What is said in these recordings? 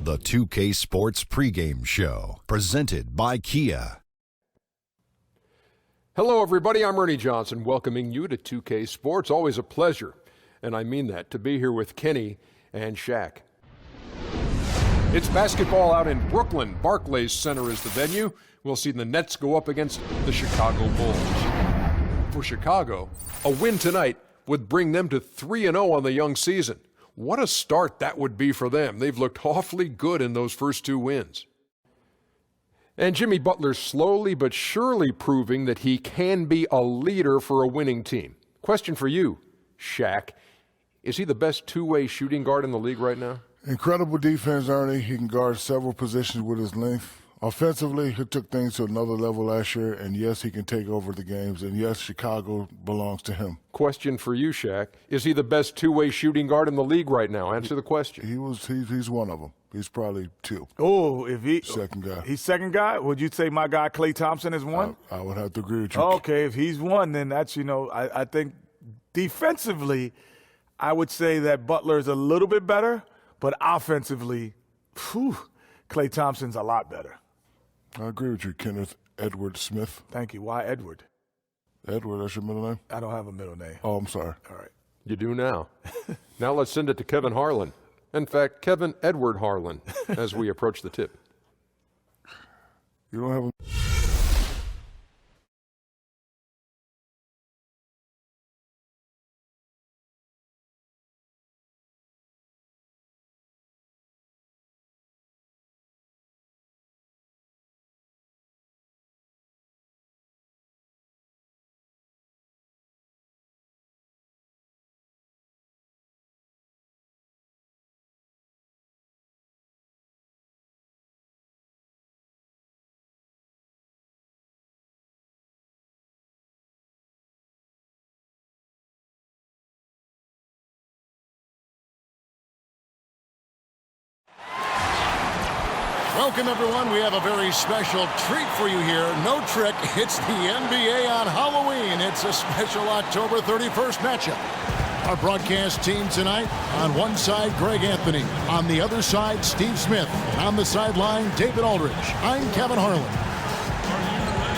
The 2K Sports pregame show, presented by Kia. Hello, everybody. I'm Ernie Johnson, welcoming you to 2K Sports. Always a pleasure, and I mean that, to be here with Kenny and Shaq. It's basketball out in Brooklyn. Barclays Center is the venue. We'll see the Nets go up against the Chicago Bulls. For Chicago, a win tonight would bring them to 3-0 on the young season. What a start that would be for them. They've looked awfully good in those first two wins. And Jimmy Butler slowly but surely proving that he can be a leader for a winning team. Question for you, Shaq. Is he the best two-way shooting guard in the league right now? Incredible defense, Ernie. He can guard several positions with his length. Offensively, he took things to another level last year, and yes, he can take over the games, and yes, Chicago belongs to him. Question for you, Shaq. Is he the best two-way shooting guard in the league right now? Answer the question. He's one of them. He's probably two. Oh, if he second guy. He's second guy? Would you say my guy Klay Thompson is one? I would have to agree with you. Okay, if he's one, then that's, I think defensively, I would say that Butler is a little bit better, but offensively, Klay Thompson's a lot better. I agree with you, Kenneth Edward Smith. Thank you. Why Edward? Edward, that's your middle name? I don't have a middle name. Oh, I'm sorry. All right. You do now. Now let's send it to Kevin Harlan. In fact, Kevin Edward Harlan, as we approach the tip. You don't have a... Welcome, everyone. We have a very special treat for you here. No trick, it's the NBA on Halloween. It's a special October 31st matchup. Our broadcast team tonight, on one side, Greg Anthony. On the other side, Steve Smith. On the sideline, David Aldridge. I'm Kevin Harlan.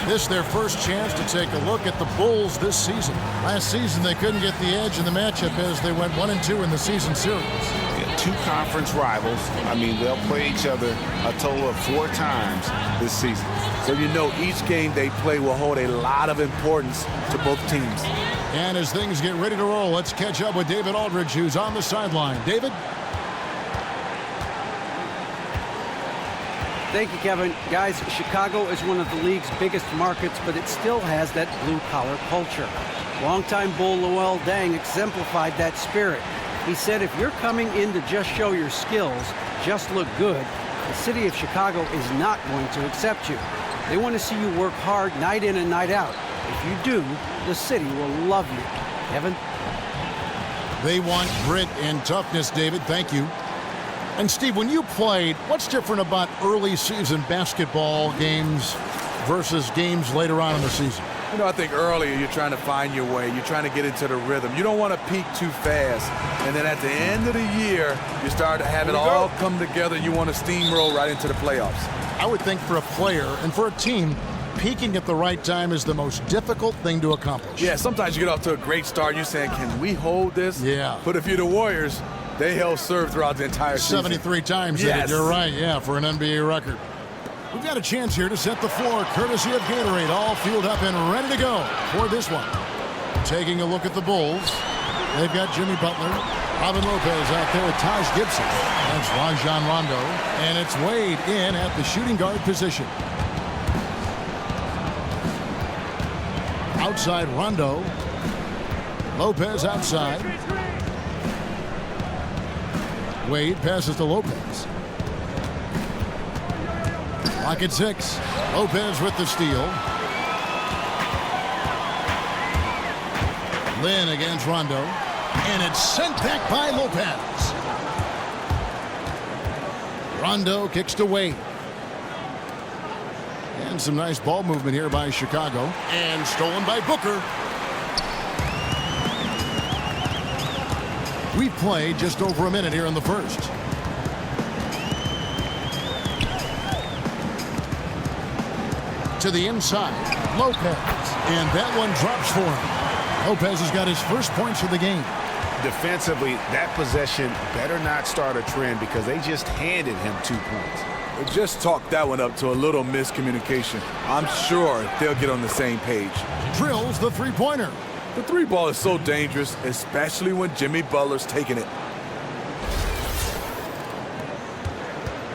This is their first chance to take a look at the Bulls this season. Last season, they couldn't get the edge in the matchup as they went 1-2 in the season series. Two conference rivals. I mean, they'll play each other a total of 4 times this season. So each game they play will hold a lot of importance to both teams. And as things get ready to roll, let's catch up with David Aldridge, who's on the sideline. David? Thank you, Kevin. Guys, Chicago is one of the league's biggest markets, but it still has that blue-collar culture. Longtime Bull Luol Deng exemplified that spirit. He said if you're coming in to just show your skills, just look good, the city of Chicago is not going to accept you. They want to see you work hard night in and night out. If you do, the city will love you. Kevin? They want grit and toughness, David. Thank you. And Steve, when you played, what's different about early season basketball games versus games later on in the season? I think earlier you're trying to find your way. You're trying to get into the rhythm. You don't want to peak too fast. And then at the end of the year, you start to have it all come together. You want to steamroll right into the playoffs. I would think for a player and for a team, peaking at the right time is the most difficult thing to accomplish. Yeah, sometimes you get off to a great start. You're saying, can we hold this? Yeah. But if you're the Warriors, they held serve throughout the entire season. 73 times. Yes. You're right, yeah, for an NBA record. We've got a chance here to set the floor, courtesy of Gatorade, all fueled up and ready to go for this one. Taking a look at the Bulls, they've got Jimmy Butler, Robin Lopez out there with Taj Gibson. That's Rajon Rondo, and it's Wade in at the shooting guard position. Outside Rondo, Lopez outside. Wade passes to Lopez. Lock at 6. Lopez with the steal. Lynn against Rondo. And it's sent back by Lopez. Rondo kicks to Wade. And some nice ball movement here by Chicago. And stolen by Booker. We've played just over a minute here in the first. to the inside. Lopez. And that one drops for him. Lopez has got his first points of the game. Defensively, that possession better not start a trend because they just handed him 2 points. Just talk that one up to a little miscommunication. I'm sure they'll get on the same page. Drills the three-pointer. The three ball is so dangerous, especially when Jimmy Butler's taking it.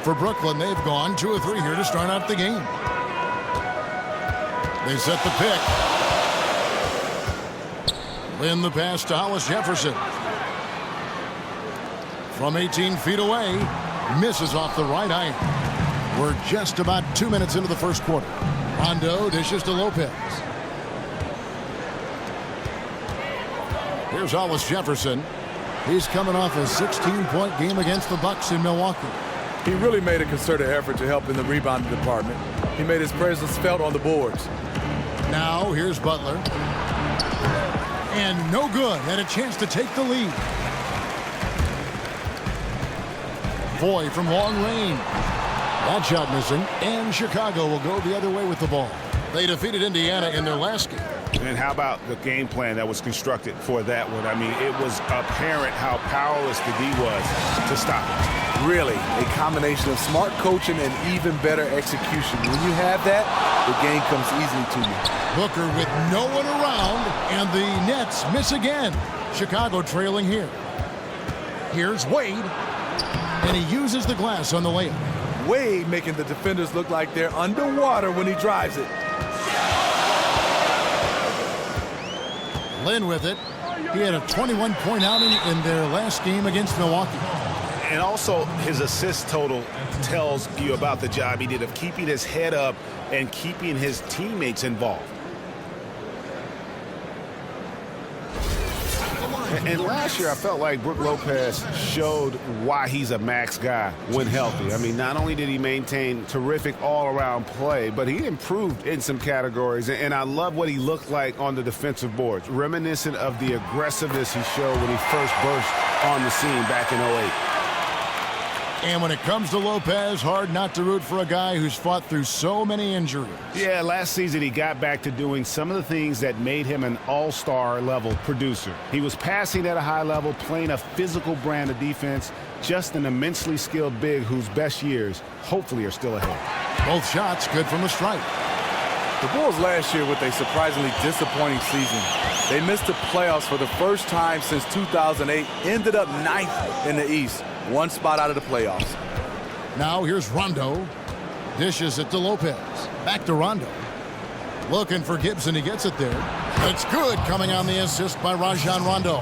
For Brooklyn, they've gone 2 of 3 here to start out the game. They set the pick. Lynn the pass to Hollis Jefferson. From 18 feet away, misses off the right iron. We're just about 2 minutes into the first quarter. Rondo dishes to Lopez. Here's Hollis Jefferson. He's coming off a 16-point game against the Bucks in Milwaukee. He really made a concerted effort to help in the rebounding department. He made his presence felt on the boards. Now here's Butler. And no good. Had a chance to take the lead. Foy from long range. That shot missing. And Chicago will go the other way with the ball. They defeated Indiana in their last game. And how about the game plan that was constructed for that one? I mean, it was apparent how powerless the D was to stop it. Really, a combination of smart coaching and even better execution. When you have that, the game comes easily to you. Booker with no one around, and the Nets miss again. Chicago trailing here. Here's Wade, and he uses the glass on the layup. Wade making the defenders look like they're underwater when he drives it. Lynn with it. He had a 21-point outing in their last game against Milwaukee. And also, his assist total tells you about the job he did of keeping his head up and keeping his teammates involved. And last year, I felt like Brook Lopez showed why he's a max guy when healthy. I mean, not only did he maintain terrific all-around play, but he improved in some categories. And I love what he looked like on the defensive boards, reminiscent of the aggressiveness he showed when he first burst on the scene back in 08. And when it comes to Lopez, hard not to root for a guy who's fought through so many injuries. Yeah, last season he got back to doing some of the things that made him an all-star level producer. He was passing at a high level, playing a physical brand of defense, just an immensely skilled big whose best years hopefully are still ahead. Both shots good from the stripe. The Bulls last year with a surprisingly disappointing season. They missed the playoffs for the first time since 2008, ended up 9th in the East. One spot out of the playoffs. Now here's Rondo. Dishes it to Lopez. Back to Rondo. Looking for Gibson. He gets it there. It's good coming on the assist by Rajon Rondo.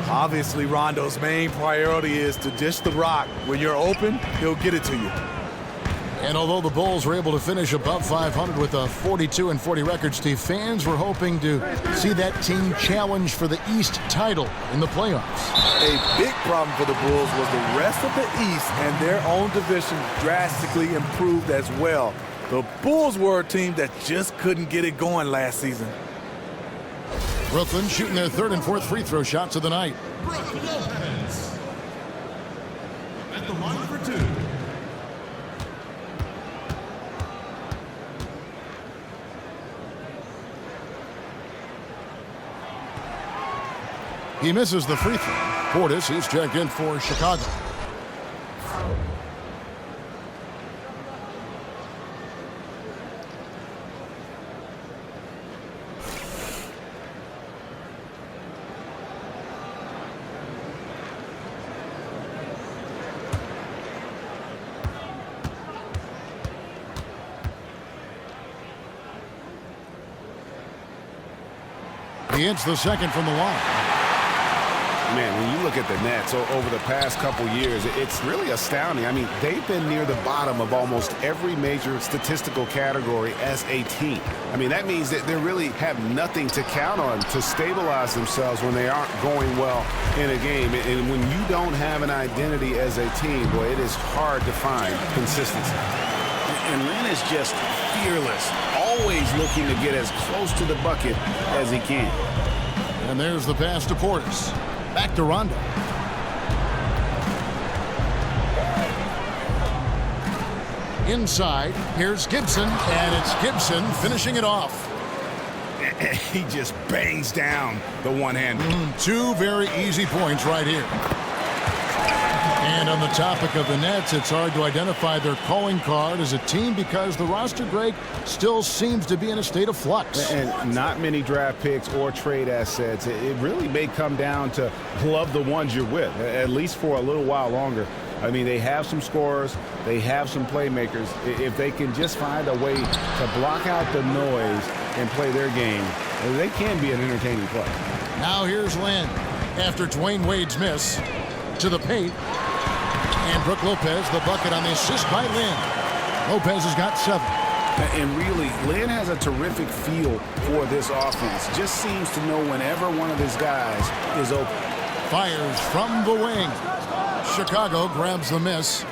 Obviously, Rondo's main priority is to dish the rock. When you're open, he'll get it to you. And although the Bulls were able to finish above 500 with a 42-40 record, Steve, fans were hoping to see that team challenge for the East title in the playoffs. A big problem for the Bulls was the rest of the East and their own division drastically improved as well. The Bulls were a team that just couldn't get it going last season. Brooklyn shooting their third and fourth free throw shots of the night. Brook Lopez at the line for 2. He misses the free throw. Portis, he's checked in for Chicago. He hits the second from the line. Man, when you look at the Nets over the past couple years, it's really astounding. I mean, they've been near the bottom of almost every major statistical category as a team. I mean, that means that they really have nothing to count on to stabilize themselves when they aren't going well in a game. And when you don't have an identity as a team, boy, it is hard to find consistency. And Lynn is just fearless, always looking to get as close to the bucket as he can. And there's the pass to Portis. Back to Rondo. Inside, here's Gibson, and it's Gibson finishing it off. He just bangs down the one-hander. Two very easy points right here. And on the topic of the Nets, it's hard to identify their calling card as a team because the roster, Greg, still seems to be in a state of flux. And not many draft picks or trade assets. It really may come down to love the ones you're with, at least for a little while longer. I mean, they have some scorers, they have some playmakers. If they can just find a way to block out the noise and play their game, they can be an entertaining play. Now here's Lynn after Dwayne Wade's miss to the paint. And Brook Lopez, the bucket on the assist by Lynn. Lopez has got 7. And really, Lynn has a terrific feel for this offense. Just seems to know whenever one of his guys is open. Fires from the wing. Chicago grabs the miss.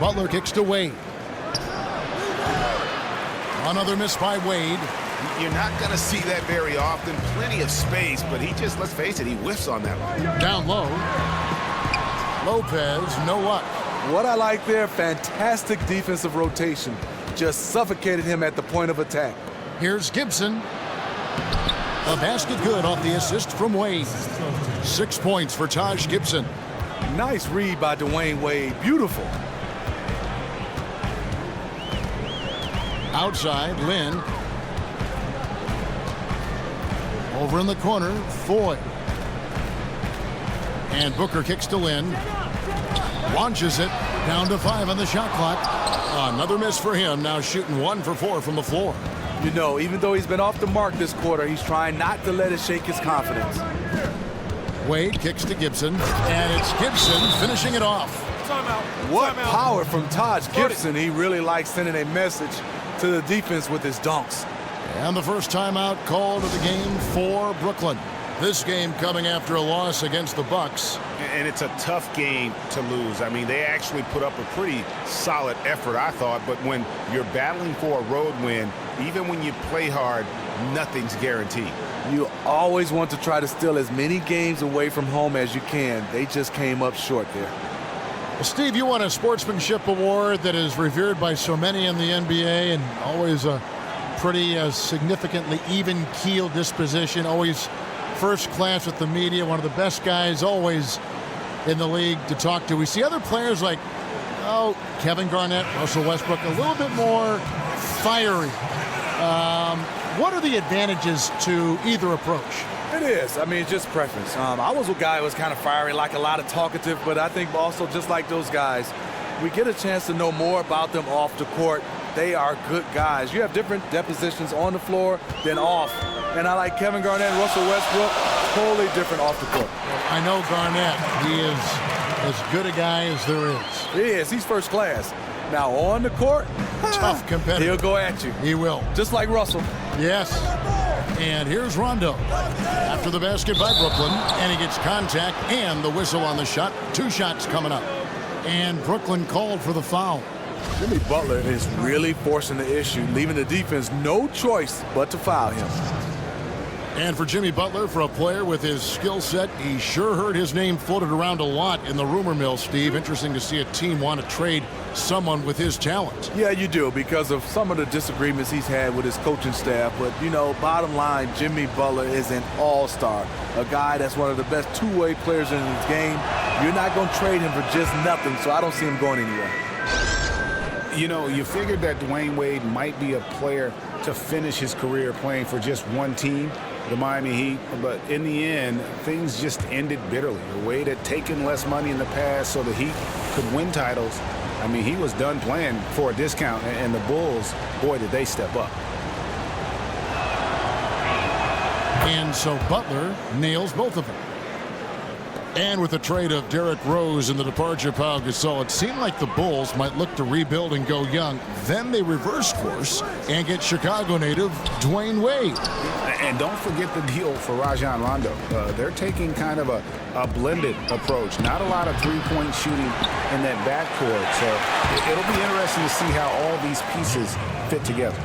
Butler kicks to Wade. Another miss by Wade. You're not going to see that very often. Plenty of space, but he just, let's face it, he whiffs on that one. Down low. Lopez, no luck. What I like there, fantastic defensive rotation. Just suffocated him at the point of attack. Here's Gibson. A basket good off the assist from Wade. 6 points for Taj Gibson. Nice read by Dwayne Wade. Beautiful. Outside, Lynn. Over in the corner, Foy. And Booker kicks to Lynn. Launches it. Down to 5 on the shot clock. Another miss for him. Now shooting 1 for 4 from the floor. You know, even though he's been off the mark this quarter, he's trying not to let it shake his confidence. Wade kicks to Gibson. And it's Gibson finishing it off. What power from Taj Gibson. He really likes sending a message to the defense with his dunks. And the first timeout called of the game for Brooklyn. This game coming after a loss against the Bucks. And it's a tough game to lose. I mean, they actually put up a pretty solid effort, I thought. But when you're battling for a road win, even when you play hard, nothing's guaranteed. You always want to try to steal as many games away from home as you can. They just came up short there. Well, Steve, you won a sportsmanship award that is revered by so many in the NBA and always a pretty significantly even-keeled disposition, always first class with the media, one of the best guys always in the league to talk to. We see other players like, Kevin Garnett, Russell Westbrook, a little bit more fiery. What are the advantages to either approach? It is. I mean, it's just preference. I was a guy who was kind of fiery, like a lot of talkative, but I think also just like those guys, we get a chance to know more about them off the court. They are good guys. You have different depositions on the floor than off. And I like Kevin Garnett and Russell Westbrook, totally different off the court. I know Garnett. He is as good a guy as there is. He is. He's first class. Now on the court, tough competitor. He'll go at you. He will. Just like Russell. Yes. And here's Rondo after the basket by Brooklyn, and he gets contact and the whistle on the shot. 2 shots coming up. And Brooklyn called for the foul. Jimmy Butler is really forcing the issue, leaving the defense no choice but to foul him. And for Jimmy Butler, for a player with his skill set, he sure heard his name floated around a lot in the rumor mill, Steve. Interesting to see a team want to trade someone with his talent. Yeah, you do, because of some of the disagreements he's had with his coaching staff. But, you know, bottom line, Jimmy Butler is an all-star, a guy that's one of the best two-way players in his game. You're not going to trade him for just nothing, so I don't see him going anywhere. You know, you figured that Dwayne Wade might be a player to finish his career playing for just one team, the Miami Heat, but in the end, things just ended bitterly. Wade had taken less money in the past so the Heat could win titles. I mean, he was done playing for a discount, and the Bulls, boy, did they step up. And so Butler nails both of them. And with the trade of Derrick Rose and the departure of Pau Gasol, it seemed like the Bulls might look to rebuild and go young. Then they reverse course and get Chicago native Dwayne Wade. And don't forget the deal for Rajon Rondo. They're taking kind of a blended approach. Not a lot of three-point shooting in that backcourt. So it'll be interesting to see how all these pieces fit together.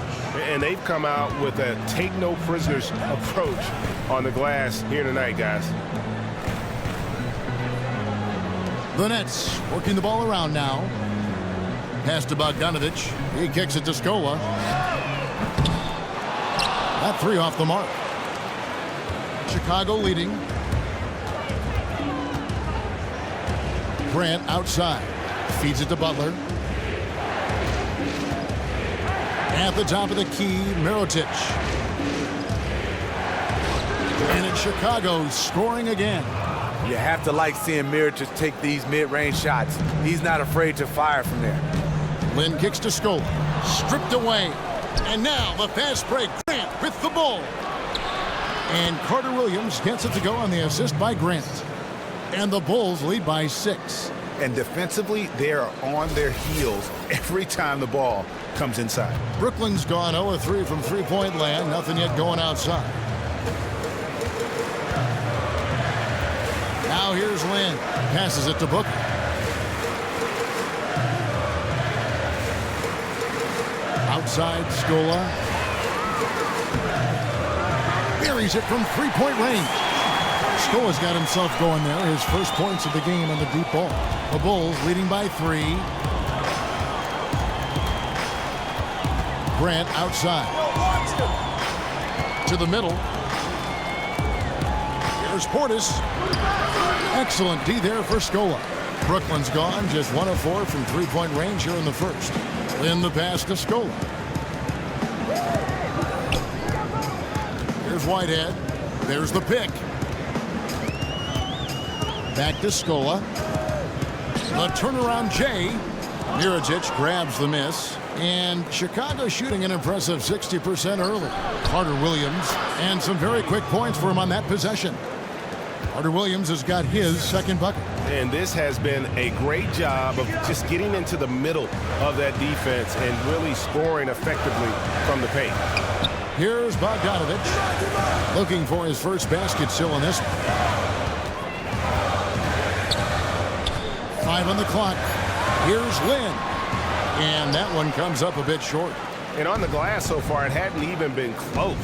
And they've come out with a take-no-prisoners approach on the glass here tonight, guys. The Nets working the ball around now. Pass to Bogdanovich. He kicks it to Scola. That three off the mark. Chicago leading. Grant outside. Feeds it to Butler. At the top of the key, Mirotic. And it's Chicago scoring again. You have to like seeing Mirotic take these mid-range shots. He's not afraid to fire from there. Lynn kicks to Scola. Stripped away. And now the fast break. Grant with the ball. And Carter Williams gets it to go on the assist by Grant. And the Bulls lead by 6. And defensively, they are on their heels every time the ball comes inside. Brooklyn's gone 0-3 from three-point land. Nothing yet going outside. Now here's Lynn. Passes it to Booker. Outside, Scola. Buries it from three-point range. Scola's got himself going there. His first points of the game on the deep ball. The Bulls leading by 3. Grant outside. To the middle. Here's Portis. Excellent D there for Scola. Brooklyn's gone just 1 of 4 from three-point range here in the first. Then the pass to Scola. Here's Whitehead. There's the pick. Back to Scola. The turnaround J. Mirotic grabs the miss. And Chicago shooting an impressive 60% early. Carter Williams. And some very quick points for him on that possession. Carter Williams has got his second bucket. And this has been a great job of just getting into the middle of that defense and really scoring effectively from the paint. Here's Bogdanovich looking for his first basket still in this one. 5 on the clock. Here's Lynn. And that one comes up a bit short. And on the glass so far, it hadn't even been close.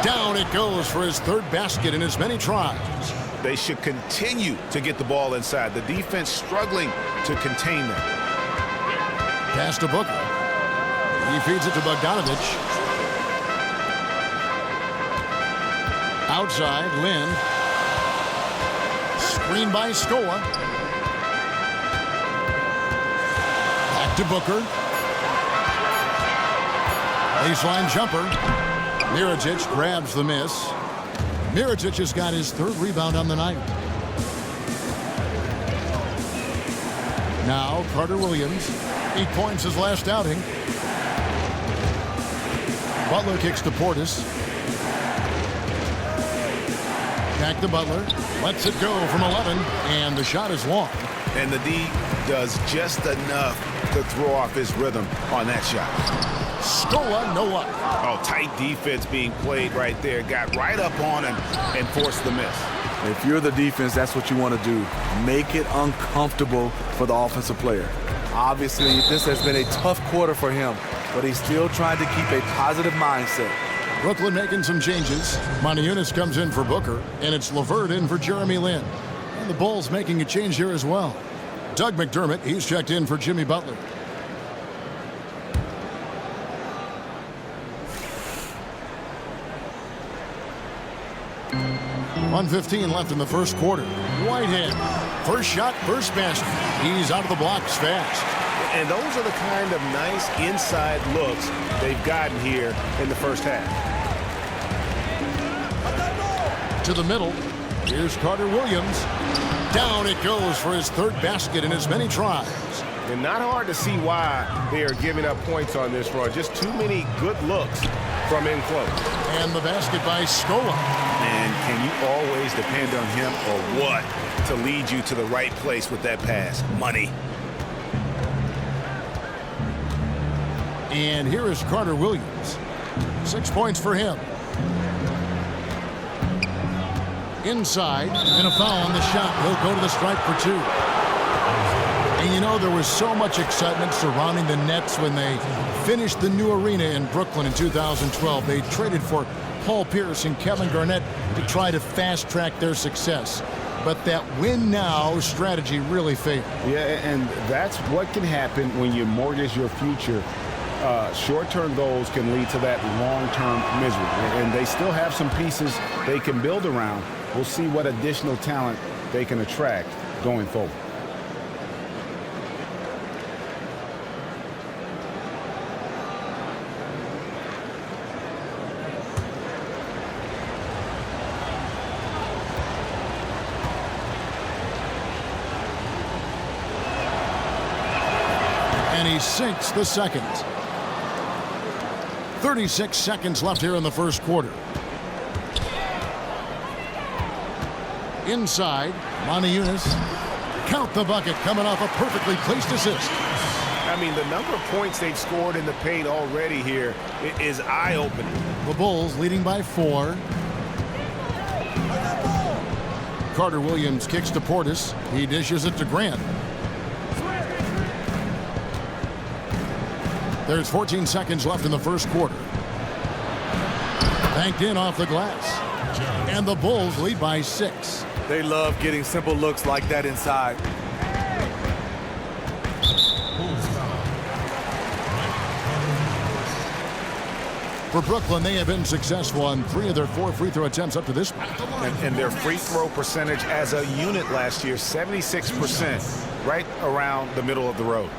Down it goes for his third basket in as many tries. They should continue to get the ball inside. The defense struggling to contain them. Pass to Booker. He feeds it to Bogdanovich. Outside, Lynn. Screen by Scola. Back to Booker. Baseline jumper. Mirotic grabs the miss. Mirotic has got his third rebound on the night. Now Carter Williams. 8 points his last outing. Butler kicks to Portis. Back to Butler. Lets it go from 11. And the shot is long. And the D does just enough to throw off his rhythm on that shot. Scola, no luck. Oh, tight defense being played right there. Got right up on him and forced the miss. If you're the defense, that's what you want to do. Make it uncomfortable for the offensive player. Obviously, this has been a tough quarter for him, but he's still trying to keep a positive mindset. Brooklyn making some changes. Montiunas comes in for Booker, and it's LeVert in for Jeremy Lin. And the Bulls making a change here as well. Doug McDermott, he's checked in for Jimmy Butler. .115 left in the first quarter. Whitehead, first shot, first basket. He's out of the blocks fast. And those are the kind of nice inside looks they've gotten here in the first half. To the middle. Here's Carter Williams. Down it goes for his third basket in as many tries. And not hard to see why they are giving up points on this run. Just too many good looks from in close. And the basket by Scola. And can you always depend on him or what to lead you to the right place with that pass? Money. And here is Carter Williams. 6 points for him. Inside, and a foul on the shot. He'll go to the stripe for 2. And you know, there was so much excitement surrounding the Nets when they finished the new arena in Brooklyn in 2012. They traded for Paul Pierce and Kevin Garnett to try to fast-track their success. but that win now strategy really failed. Yeah, and that's what can happen when you mortgage your future. Short-term goals can lead to that long-term misery, and they still have some pieces they can build around. We'll see what additional talent they can attract going forward. And he sinks the second. 36 seconds left here in the first quarter. Inside, Yunus. Count the bucket, coming off a perfectly placed assist. I mean, the number of points they've scored in the paint already here is eye-opening. The Bulls leading by 4. Carter Williams kicks to Portis. He dishes it to Grant. There's 14 seconds left in the first quarter. Banked in off the glass. And the Bulls lead by 6. They love getting simple looks like that inside. For Brooklyn, they have been successful on 3 of their 4 free throw attempts up to this point. And their free throw percentage as a unit last year, 76%, right around the middle of the road.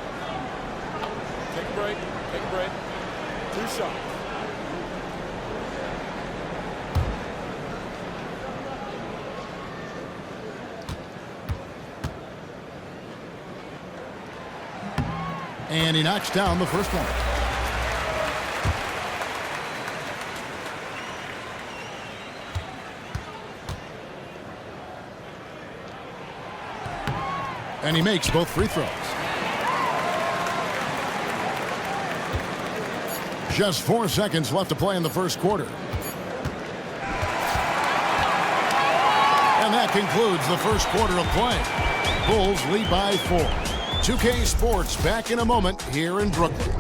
Take a break. Take a break. 2 shots. And he knocks down the first one. And he makes both free throws. Just 4 seconds left to play in the first quarter. And that concludes the first quarter of play. Bulls lead by 4. 2K Sports back in a moment here in Brooklyn.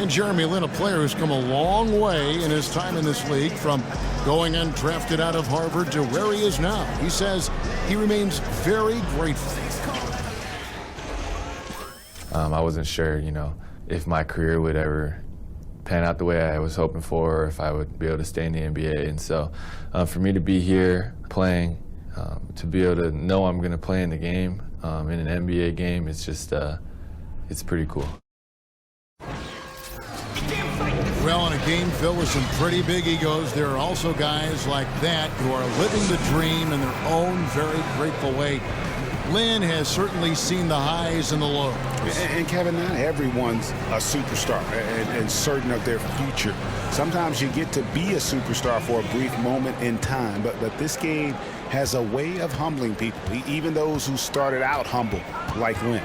And Jeremy Lin, a player who's come a long way in his time in this league, from going undrafted out of Harvard to where he is now. He says he remains very grateful. I wasn't sure, if my career would ever pan out the way I was hoping for, or if I would be able to stay in the NBA. And so for me to be here playing, to be able to know I'm going to play in the game, in an NBA game, it's just, it's pretty cool. Well, in a game filled with some pretty big egos, there are also guys like that who are living the dream in their own very grateful way. Lin has certainly seen the highs and the lows. And Kevin, not everyone's a superstar and certain of their future. Sometimes you get to be a superstar for a brief moment in time, but this game has a way of humbling people, even those who started out humble, like Lin.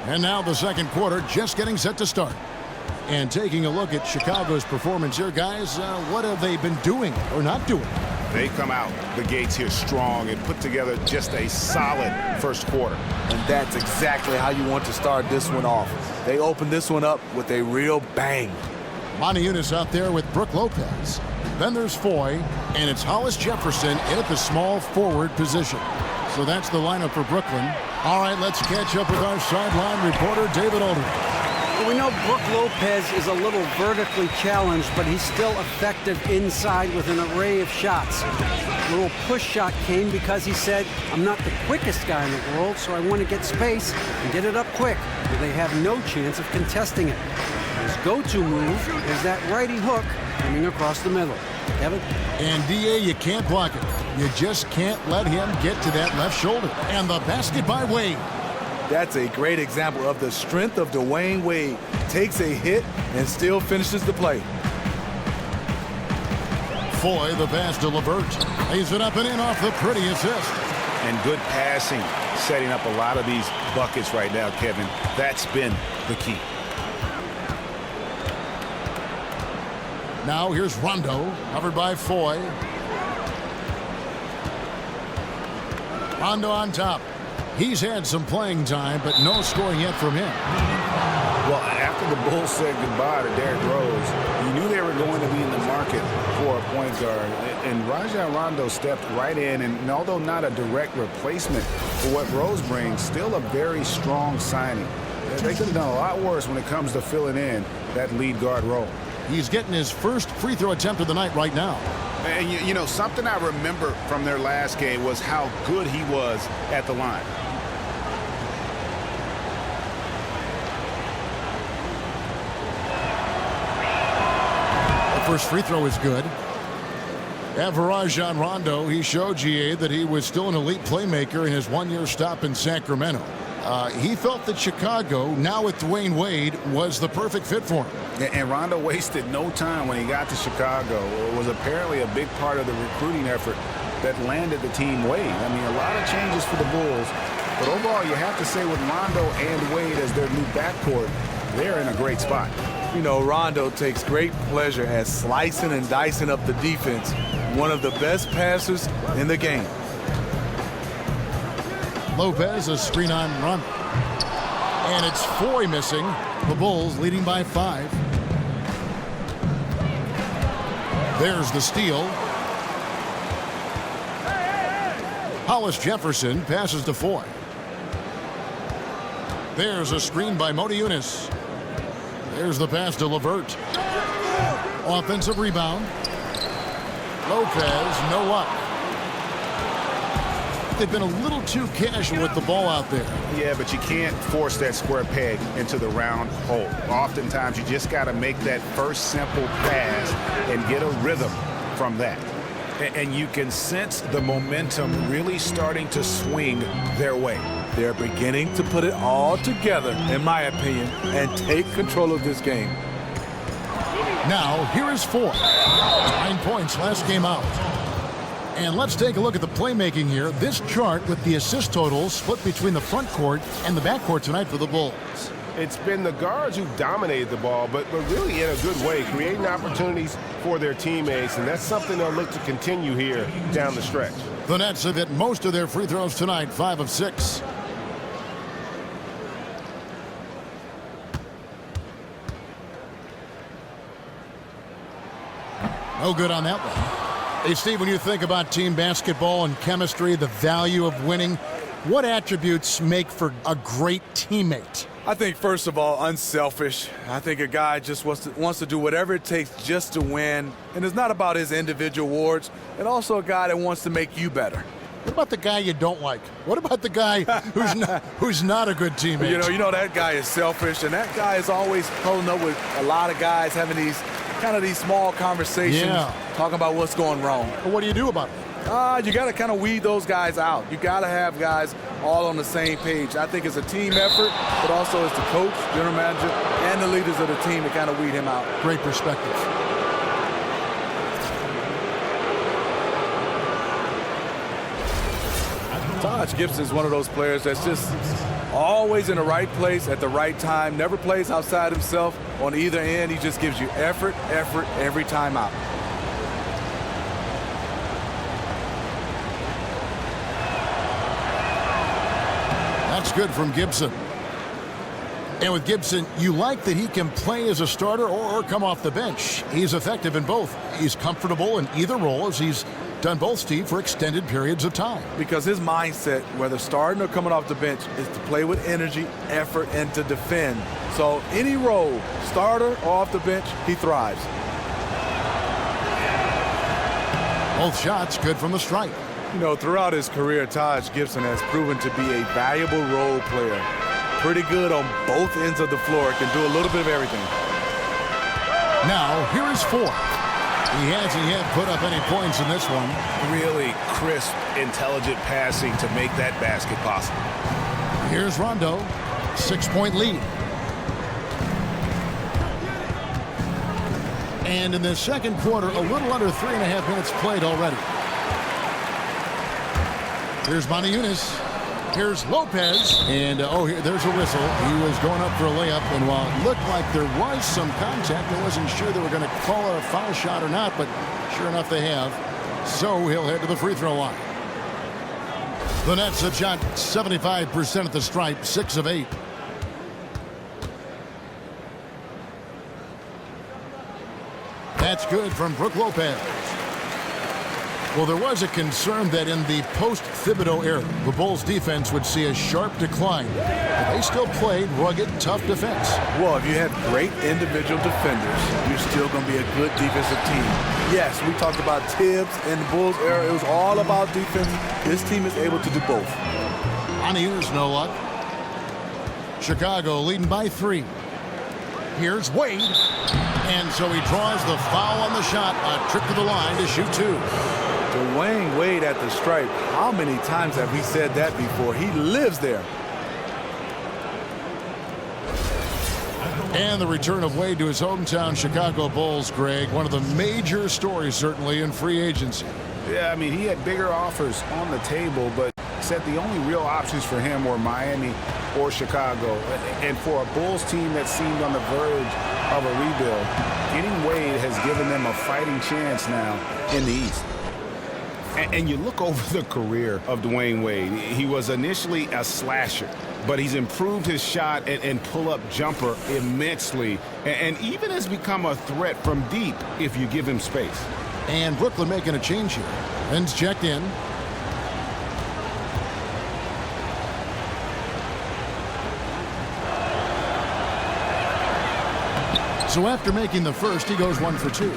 And now the second quarter just getting set to start. And taking a look at Chicago's performance here, guys, what have they been doing or not doing? They come out the gates here strong and put together just a solid first quarter. And that's exactly how you want to start this one off. They open this one up with a real bang. Yunus out there with Brook Lopez. Then there's Foy, and it's Hollis Jefferson in at the small forward position. So that's the lineup for Brooklyn. All right, let's catch up with our sideline reporter, David Aldridge. Well, we know Brook Lopez is a little vertically challenged, but he's still effective inside with an array of shots. A little push shot came because he said, I'm not the quickest guy in the world, so I want to get space and get it up quick. They have no chance of contesting it. His go-to move is that righty hook coming across the middle. Kevin? And D.A., you can't block it. You just can't let him get to that left shoulder. And the basket by Wade. That's a great example of the strength of Dwayne Wade. Takes a hit and still finishes the play. Foy, the pass to LeVert. Lays it up and in off the pretty assist. And good passing, setting up a lot of these buckets right now, Kevin. That's been the key. Now here's Rondo, covered by Foy. Rondo on top. He's had some playing time, but no scoring yet from him. Well, after the Bulls said goodbye to Derrick Rose, you knew they were going to be in the market for a point guard. And Rajon Rondo stepped right in, and although not a direct replacement for what Rose brings, still a very strong signing. They could have done a lot worse when it comes to filling in that lead guard role. He's getting his first free throw attempt of the night right now. And, you know, something I remember from their last game was how good he was at the line. The first free throw is good. And for Rajon Rondo, he showed GA that he was still an elite playmaker in his one-year stop in Sacramento. He felt that Chicago, now with Dwayne Wade, was the perfect fit for him. And Rondo wasted no time when he got to Chicago. It was apparently a big part of the recruiting effort that landed the team Wade. I mean, a lot of changes for the Bulls. But overall, you have to say with Rondo and Wade as their new backcourt, they're in a great spot. You know, Rondo takes great pleasure at slicing and dicing up the defense. One of the best passers in the game. Lopez, a screen on Rondo. And it's Foy missing. The Bulls leading by 5. There's the steal. Hollis Jefferson passes to Foy. There's a screen by Modi Yunus. There's the pass to LeVert. Offensive rebound. Lopez, no luck. They've been a little too casual with the ball out there. Yeah, but you can't force that square peg into the round hole. Oftentimes, you just got to make that first simple pass and get a rhythm from that. And you can sense the momentum really starting to swing their way. They're beginning to put it all together, in my opinion, and take control of this game. Now, here is Foy. 9 points last game out. And let's take a look at the playmaking here. This chart with the assist totals split between the front court and the back court tonight for the Bulls. It's been the guards who dominated the ball, but really in a good way, creating opportunities for their teammates, and that's something they'll look to continue here down the stretch. The Nets have hit most of their free throws tonight, 5 of 6. No good on that one. Hey, Steve, when you think about team basketball and chemistry, the value of winning, what attributes make for a great teammate? I think, first of all, unselfish. I think a guy just wants to do whatever it takes just to win. And it's not about his individual awards. And also a guy that wants to make you better. What about the guy you don't like? What about the guy who's not a good teammate? You know that guy is selfish, and that guy is always holding up with a lot of guys having these small conversations, talking about what's going wrong. Well, what do you do about it? You got to kind of weed those guys out. You got to have guys all on the same page. I think it's a team effort, but also it's the coach, general manager, and the leaders of the team to kind of weed him out. Great perspective. Taj Gibson is one of those players that's just always in the right place at the right time, never plays outside himself on either end. He just gives you effort every time out. That's good from Gibson. And with Gibson, you like that he can play as a starter or come off the bench. He's effective in both. He's comfortable in either role, as he's done both, Steve, for extended periods of time. Because his mindset, whether starting or coming off the bench, is to play with energy, effort, and to defend. So any role, starter or off the bench, he thrives. Both shots good from the stripe. You know, throughout his career, Taj Gibson has proven to be a valuable role player. Pretty good on both ends of the floor, can do a little bit of everything. Now, here is Foy. He hasn't yet put up any points in this one. Really crisp, intelligent passing to make that basket possible. Here's Rondo, 6-point lead. And in the second quarter, a little under 3.5 minutes played already. Here's Modi Yunus. Here's Lopez, and there's a whistle. He was going up for a layup, and while it looked like there was some contact, I wasn't sure they were going to call it a foul shot or not, but sure enough they have. So he'll head to the free throw line. The Nets have shot 75% at the stripe, 6 of 8. That's good from Brook Lopez. Well, there was a concern that in the post-Thibodeau era, the Bulls' defense would see a sharp decline. But they still played rugged, tough defense. Well, if you have great individual defenders, you're still going to be a good defensive team. Yes, we talked about Tibbs in the Bulls era. It was all about defense. This team is able to do both. Here's no luck. Chicago leading by 3. Here's Wade. And so he draws the foul on the shot. A trip to the line to shoot 2. Dwayne Wade at the stripe. How many times have we said that before? He lives there. And the return of Wade to his hometown Chicago Bulls, Greg. One of the major stories, certainly, in free agency. Yeah, I mean, he had bigger offers on the table, but said the only real options for him were Miami or Chicago. And for a Bulls team that seemed on the verge of a rebuild, getting Wade has given them a fighting chance now in the East. And you look over the career of Dwayne Wade. He was initially a slasher, but he's improved his shot and pull-up jumper immensely, and even has become a threat from deep if you give him space. And Brooklyn making a change here. Ben's checked in. So after making the first, he goes 1 for 2.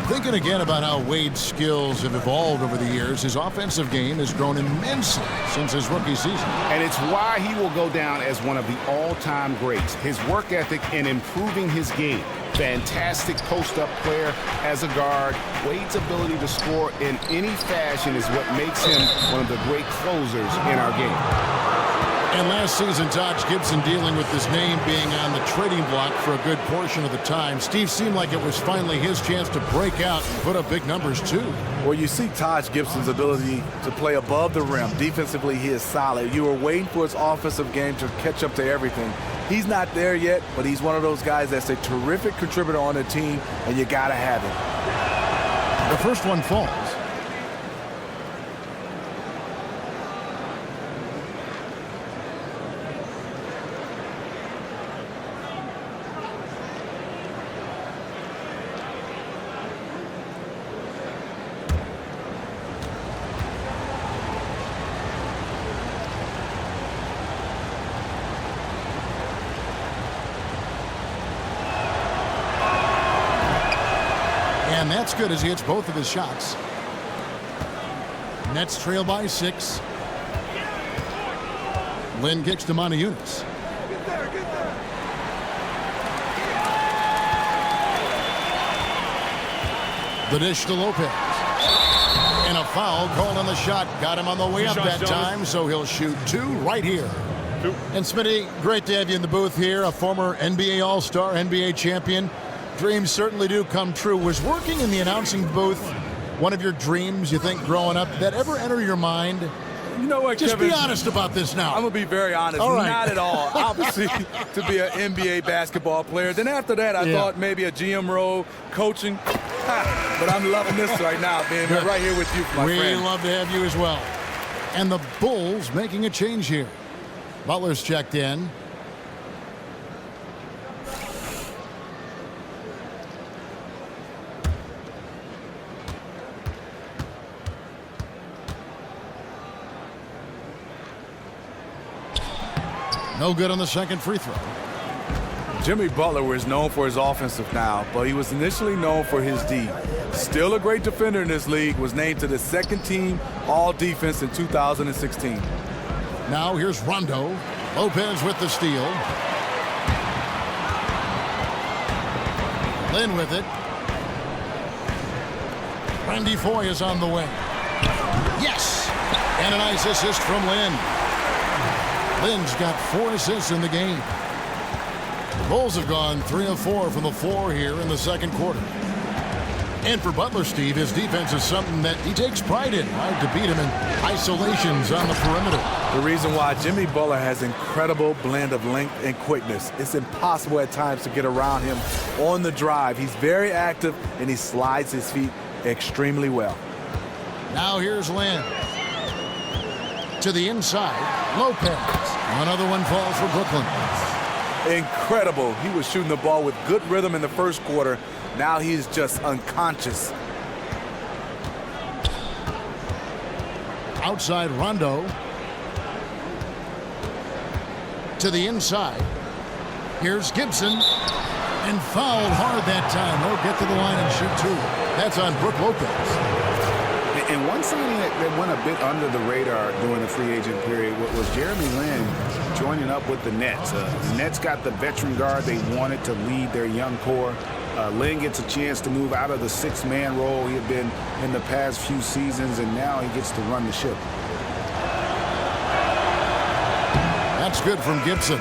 Thinking again about how Wade's skills have evolved over the years, his offensive game has grown immensely since his rookie season. And it's why he will go down as one of the all-time greats. His work ethic in improving his game. Fantastic post-up player as a guard. Wade's ability to score in any fashion is what makes him one of the great closers in our game. And last season, Taj Gibson dealing with his name being on the trading block for a good portion of the time. Steve seemed like it was finally his chance to break out and put up big numbers, too. Well, you see Taj Gibson's ability to play above the rim. Defensively, he is solid. You were waiting for his offensive game to catch up to everything. He's not there yet, but he's one of those guys that's a terrific contributor on the team, and you got to have him. The first one falls. And that's good as he hits both of his shots. Nets trail by 6. Lynn kicks to Moniunas. The dish to Lopez. And a foul called on the shot. Got him on the way up that time, so he'll shoot 2 right here. And Smitty, great to have you in the booth here, a former NBA All-Star, NBA champion. Dreams certainly do come true. Was working in the announcing booth one of your dreams, you think, growing up? Did that ever enter your mind? You know what, Just Kevin? be honest about this now. I'm going to be very honest. All right. Not at all. Obviously, to be an NBA basketball player. Then after that, I thought maybe a GM role, coaching. But I'm loving this right now, being right here with you, my friend. We love to have you as well. And the Bulls making a change here. Butler's checked in. No good on the second free throw. Jimmy Butler was known for his offensive now, but he was initially known for his D. Still a great defender in this league, was named to the second team all-defense in 2016. Now here's Rondo. Lopez with the steal. Lynn with it. Randy Foye is on the way. Yes! And a nice assist from Lynn. Lynn's got 4 assists in the game. The Bulls have gone 3 of 4 from the floor here in the second quarter. And for Butler, Steve, his defense is something that he takes pride in. Hard to beat him in isolations on the perimeter. The reason why Jimmy Butler has incredible blend of length and quickness. It's impossible at times to get around him on the drive. He's very active, and he slides his feet extremely well. Now here's Lynn. To the inside, Lopez. Another one falls for Brooklyn. Incredible. He was shooting the ball with good rhythm in the first quarter. Now he's just unconscious. Outside Rondo. To the inside. Here's Gibson. And fouled hard that time. They'll get to the line and shoot two. That's on Brook Lopez. And one signing that went a bit under the radar during the free agent period was Jeremy Lin joining up with the Nets. The Nets got the veteran guard they wanted to lead their young core. Lin gets a chance to move out of the six-man role he had been in the past few seasons, and now he gets to run the ship. That's good from Gibson.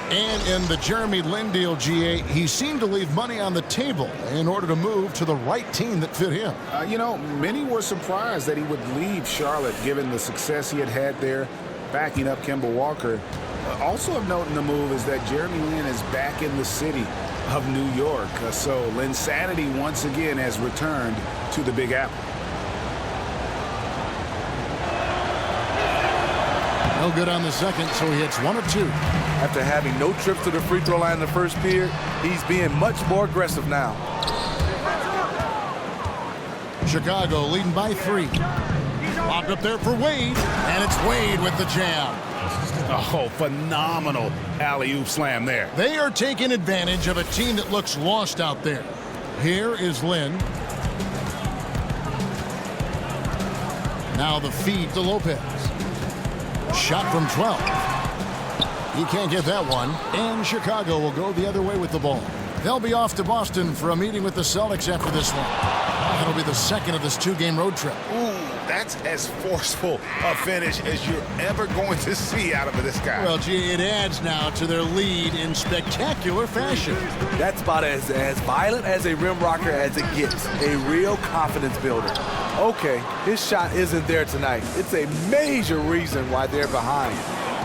And in the Jeremy Lin deal, GA, he seemed to leave money on the table in order to move to the right team that fit him. You know, many were surprised that he would leave Charlotte given the success he had had there, backing up Kemba Walker. Also of note in the move is that Jeremy Lin is back in the city of New York. So Linsanity once again has returned to the Big Apple. No good on the second, so he hits 1 of 2. After having no trips to the free throw line in the first period, he's being much more aggressive now. Chicago leading by 3. Lobbed up there for Wade, and it's Wade with the jam. Oh, phenomenal alley-oop slam there. They are taking advantage of a team that looks lost out there. Here is Lin. Now the feed to Lopez. Shot from 12. He can't get that one. And Chicago will go the other way with the ball. They'll be off to Boston for a meeting with the Celtics after this one. That'll be the second of this 2-game road trip. Ooh, that's as forceful a finish as you're ever going to see out of this guy. Well, gee, it adds now to their lead in spectacular fashion. That's about as violent as a rim rocker as it gets. A real confidence builder. Okay, his shot isn't there tonight. It's a major reason why they're behind.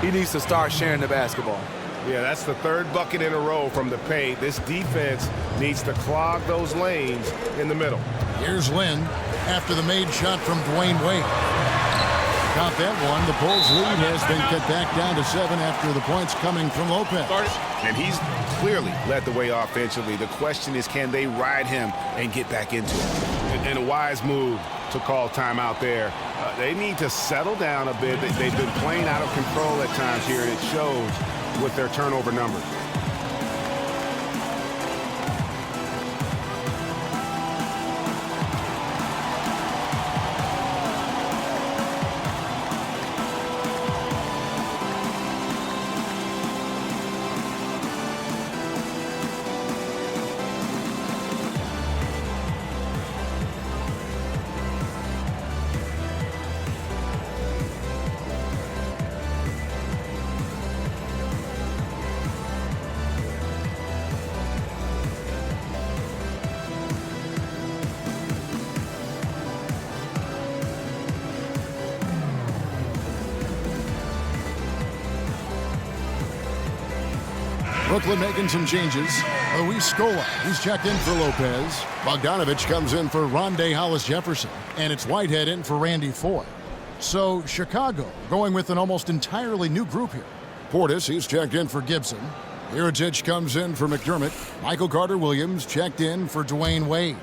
He needs to start sharing the basketball. Yeah, that's the third bucket in a row from the paint. This defense needs to clog those lanes in the middle. Here's Lin after the made shot from Dwayne Wade. Got that one. The Bulls' lead has been cut back down to 7 after the points coming from Lopez. And he's clearly led the way offensively. The question is, can they ride him and get back into it? And a wise move to call timeout there. They need to settle down a bit. They've been playing out of control at times here, and it shows with their turnover numbers. Brooklyn making some changes. Luis Scola, he's checked in for Lopez. Bogdanovich comes in for Rondé Hollis-Jefferson. And it's Whitehead in for Randy Foye. So Chicago going with an almost entirely new group here. Portis, he's checked in for Gibson. Mirotic comes in for McDermott. Michael Carter-Williams checked in for Dwayne Wade.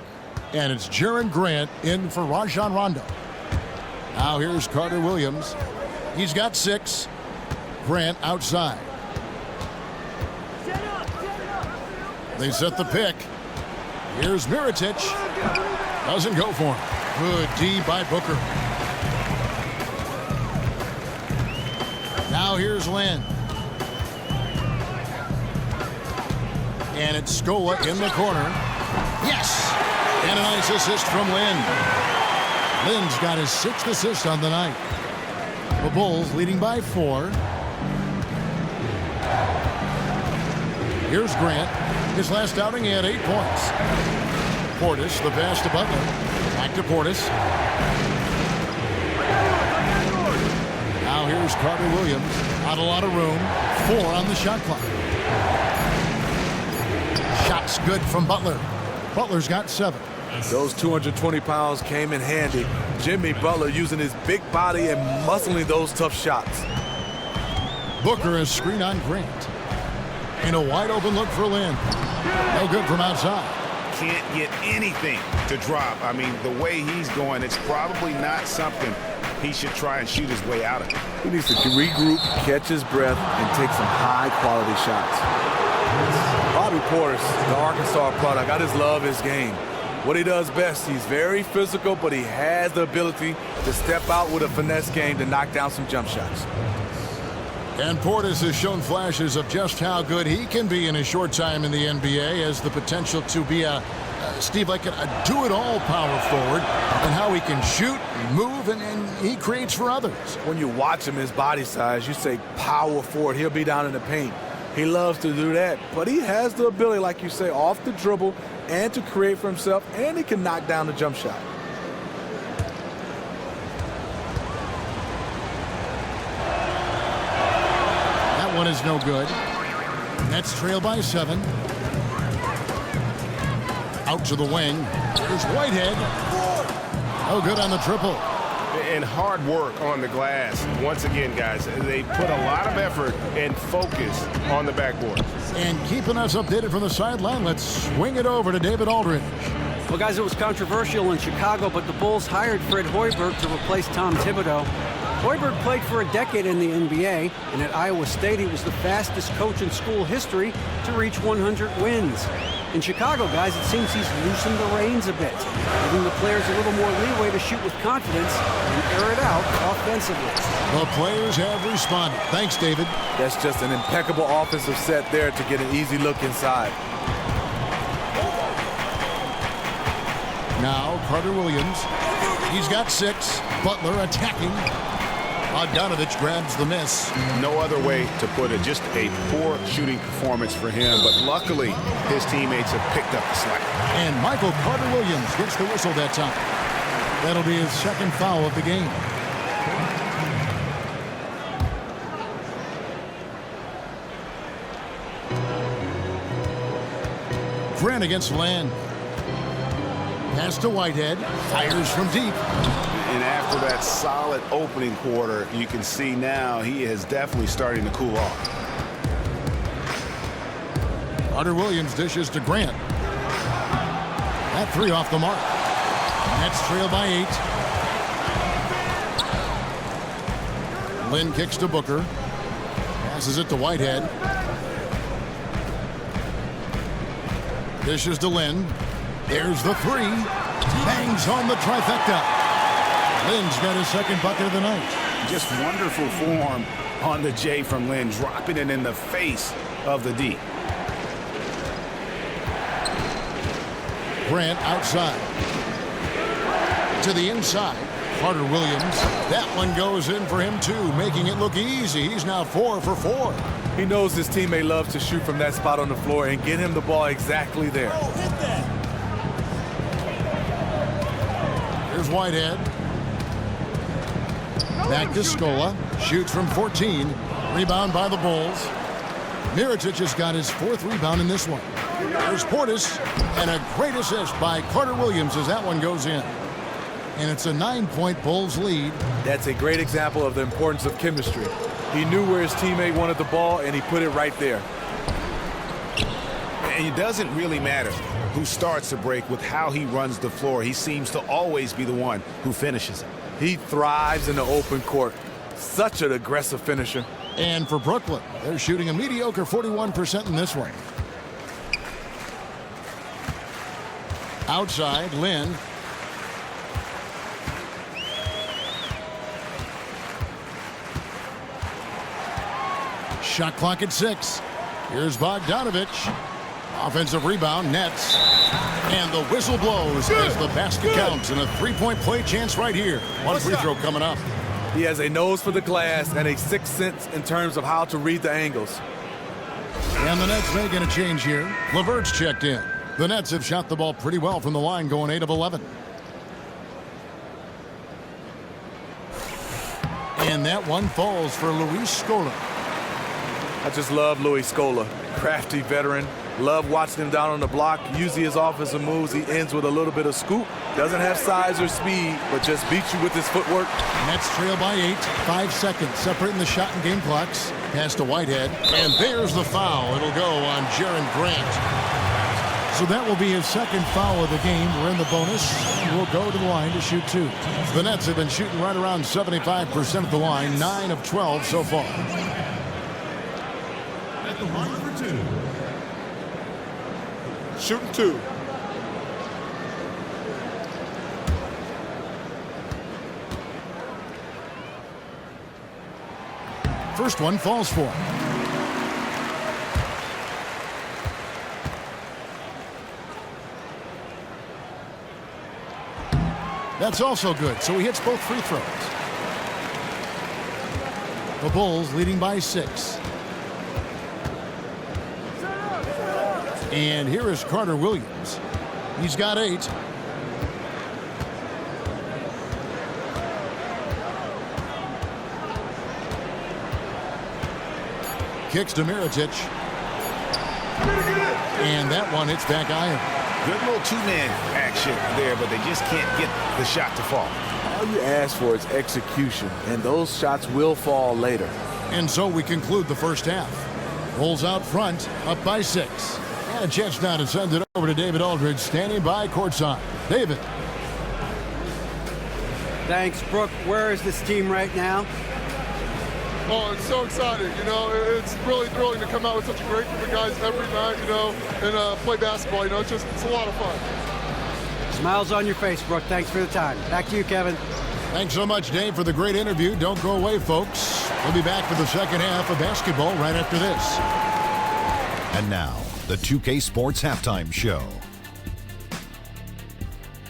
And it's Jaren Grant in for Rajon Rondo. Now here's Carter-Williams. He's got 6. Grant outside. They set the pick. Here's Mirotic. Doesn't go for him. Good D by Booker. Now here's Lin. And it's Scola in the corner. Yes! And a nice assist from Lin. Lin's got his 6th assist on the night. The Bulls leading by 4. Here's Grant. His last outing, he had 8 points. Portis, the pass to Butler. Back to Portis. Now here's Carter Williams. Not a lot of room. 4 on the shot clock. Shot's good from Butler. Butler's got 7. Those 220 pounds came in handy. Jimmy Butler using his big body and muscling those tough shots. Booker is screen on Grant. In a wide open look for Lynn. No good from outside. Can't get anything to drop. I mean, the way he's going, it's probably not something he should try and shoot his way out of. He needs to regroup, catch his breath, and take some high-quality shots. Bobby Portis, the Arkansas product, I just love his game. What he does best, he's very physical, but he has the ability to step out with a finesse game to knock down some jump shots. And Portis has shown flashes of just how good he can be in a short time in the NBA, has the potential to be a do-it-all power forward, and how he can shoot, move, and he creates for others. When you watch him, his body size, you say power forward, he'll be down in the paint. He loves to do that, but he has the ability, like you say, off the dribble and to create for himself, and he can knock down the jump shot. That one is no good. Nets trail by 7. Out to the wing. Here's Whitehead. No good on the triple. And hard work on the glass. Once again, guys, they put a lot of effort and focus on the backboard. And keeping us updated from the sideline, let's swing it over to David Aldridge. Well, guys, it was controversial in Chicago, but the Bulls hired Fred Hoiberg to replace Tom Thibodeau. Hoiberg played for a decade in the NBA, and at Iowa State, he was the fastest coach in school history to reach 100 wins. In Chicago, guys, it seems he's loosened the reins a bit, giving the players a little more leeway to shoot with confidence and air it out offensively. The players have responded. Thanks, David. That's just an impeccable offensive set there to get an easy look inside. Now, Carter Williams. He's got 6. Butler attacking. Bogdanovich grabs the miss. No other way to put it. Just a poor shooting performance for him, but luckily his teammates have picked up the slack. And Michael Carter Williams gets the whistle that time. That'll be his second foul of the game. Grant against Land. Pass to Whitehead. Fires from deep. And after that solid opening quarter, you can see now he is definitely starting to cool off. Carter Williams dishes to Grant. That 3 off the mark. Nets trail by 8. Lynn kicks to Booker. Passes it to Whitehead. Dishes to Lynn. There's the 3. Bangs home the trifecta. Lynn's got his second bucket of the night. Just wonderful form on the J from Lynn, dropping it in the face of the D. Grant outside. To the inside. Carter Williams. That one goes in for him too, making it look easy. He's now 4 for 4. He knows his teammate loves to shoot from that spot on the floor and get him the ball exactly there. Oh, hit that. Here's Whitehead. Back to Scola. Shoots from 14. Rebound by the Bulls. Mirotic has got his 4th rebound in this one. There's Portis. And a great assist by Carter Williams as that one goes in. And it's a 9-point Bulls lead. That's a great example of the importance of chemistry. He knew where his teammate wanted the ball, and he put it right there. And it doesn't really matter who starts the break with how he runs the floor. He seems to always be the one who finishes it. He thrives in the open court. Such an aggressive finisher. And for Brooklyn, they're shooting a mediocre 41% in this one. Outside, Lynn. Shot clock at 6. Here's Bogdanovich. Offensive rebound, Nets. And the whistle blows as the basket counts, and a 3-point play chance right here. One free throw coming up. He has a nose for the glass and a 6th sense in terms of how to read the angles. And the Nets making a change here. LeVert's checked in. The Nets have shot the ball pretty well from the line, going 8 of 11. And that one falls for Luis Scola. I just love Luis Scola. Crafty veteran. Love watching him down on the block. Usually his offensive moves, he ends with a little bit of scoop. Doesn't have size or speed, but just beats you with his footwork. Nets trail by 8. 5 seconds separating the shot and game clocks. Pass to Whitehead. And there's the foul. It'll go on Jaren Grant. So that will be his second foul of the game. We're in the bonus. We'll go to the line to shoot 2. The Nets have been shooting right around 75% of the line. 9 of 12 so far. At the line for 2. Shooting 2. First one falls for him. That's also good, so he hits both free throws. The Bulls leading by 6. And here is Carter Williams. He's got 8. Kicks to Mirotic. And that one hits back iron. Good little two-man action there, but they just can't get the shot to fall. All you ask for is execution, and those shots will fall later. And so we conclude the first half. Bulls out front, up by 6. And a chance now to send it over to David Aldridge, standing by courtside. David. Thanks, Brooke. Where is this team right now? Oh, it's so exciting. You know, it's really thrilling to come out with such a great group of guys every night, you know, and play basketball. You know, it's a lot of fun. Smiles on your face, Brooke. Thanks for the time. Back to you, Kevin. Thanks so much, Dave, for the great interview. Don't go away, folks. We'll be back for the second half of basketball right after this. And now, the 2K Sports Halftime Show.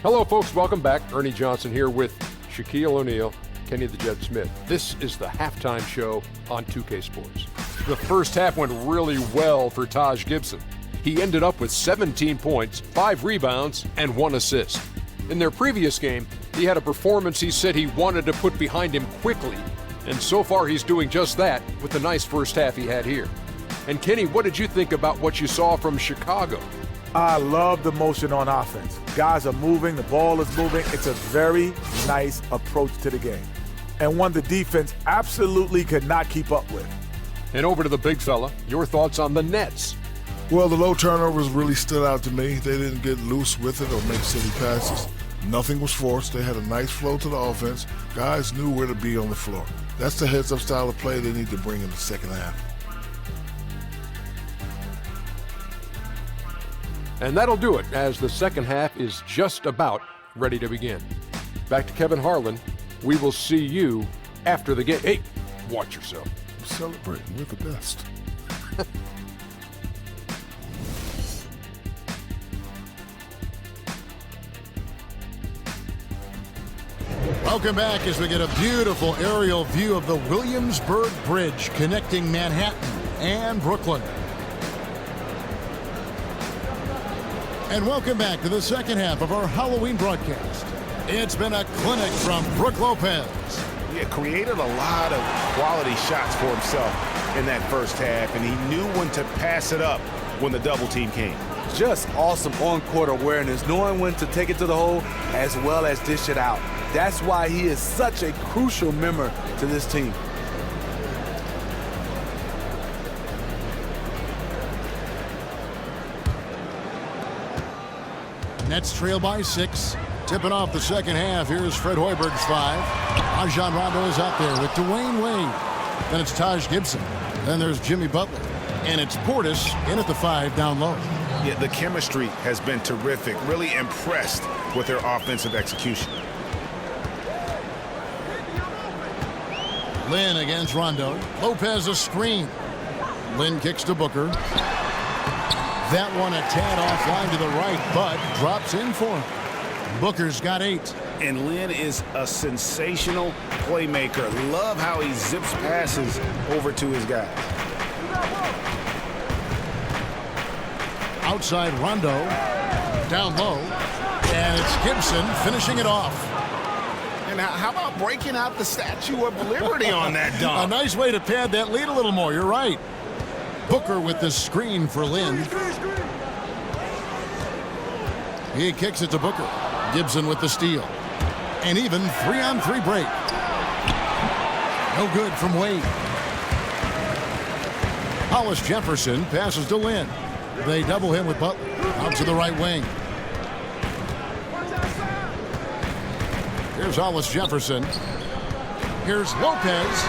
Hello, folks. Welcome back. Ernie Johnson here with Shaquille O'Neal, Kenny the Jet Smith. This is the halftime show on 2K Sports. The first half went really well for Taj Gibson. He ended up with 17 points, 5 rebounds, and 1 assist. In their previous game, he had a performance he said he wanted to put behind him quickly, and so far he's doing just that with the nice first half he had here. And Kenny, what did you think about what you saw from Chicago? I love the motion on offense. Guys are moving, the ball is moving. It's a very nice approach to the game, and one the defense absolutely could not keep up with. And over to the big fella, your thoughts on the Nets? Well, the low turnovers really stood out to me. They didn't get loose with it or make silly passes. Nothing was forced. They had a nice flow to the offense. Guys knew where to be on the floor. That's the heads-up style of play they need to bring in the second half. And that'll do it, as the second half is just about ready to begin. Back to Kevin Harlan. We will see you after the game. Hey, watch yourself. I'm celebrating. We're the best. Welcome back as we get a beautiful aerial view of the Williamsburg Bridge connecting Manhattan and Brooklyn. And welcome back to the second half of our Halloween broadcast. It's been a clinic from Brook Lopez. Yeah, created a lot of quality shots for himself in that first half, and he knew when to pass it up when the double team came. Just awesome on-court awareness, knowing when to take it to the hole as well as dish it out. That's why he is such a crucial member to this team. Nets trail by 6. Tipping off the second half. Here's Fred Hoiberg's 5. Rajon Rondo is out there with Dwayne Wade. Then it's Taj Gibson. Then there's Jimmy Butler. And it's Portis in at the 5 down low. Yeah, the chemistry has been terrific. Really impressed with their offensive execution. Lynn against Rondo. Lopez a screen. Lynn kicks to Booker. That one a tad offline to the right, but drops in for him. Booker's got 8. And Lynn is a sensational playmaker. Love how he zips passes over to his guys. Outside Rondo. Down low. And it's Gibson finishing it off. And how about breaking out the Statue of Liberty on that dunk? A nice way to pad that lead a little more. You're right. Booker with the screen for Lynn. He kicks it to Booker. Gibson with the steal. And even 3-on-3 break. No good from Wade. Hollis Jefferson passes to Lynn. They double him with Butler. Out to the right wing. Here's Hollis Jefferson. Here's Lopez.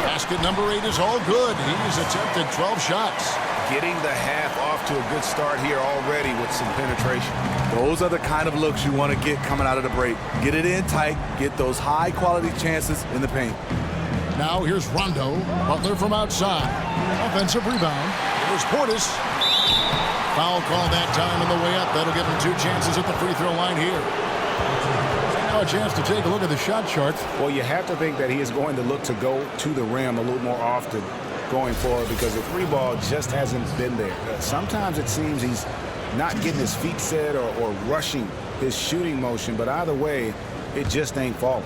Basket number 8 is all good. He's attempted 12 shots. Getting the half off to a good start here already with some penetration. Those are the kind of looks you want to get coming out of the break. Get it in tight. Get those high-quality chances in the paint. Now here's Rondo. Butler from outside. Offensive rebound. Here's Portis. Foul call that time on the way up. That'll give him 2 chances at the free throw line here. Now a chance to take a look at the shot chart. Well, you have to think that he is going to look to go to the rim a little more often going forward because the 3 ball just hasn't been there. Sometimes it seems he's not getting his feet set or rushing his shooting motion, but either way, it just ain't falling.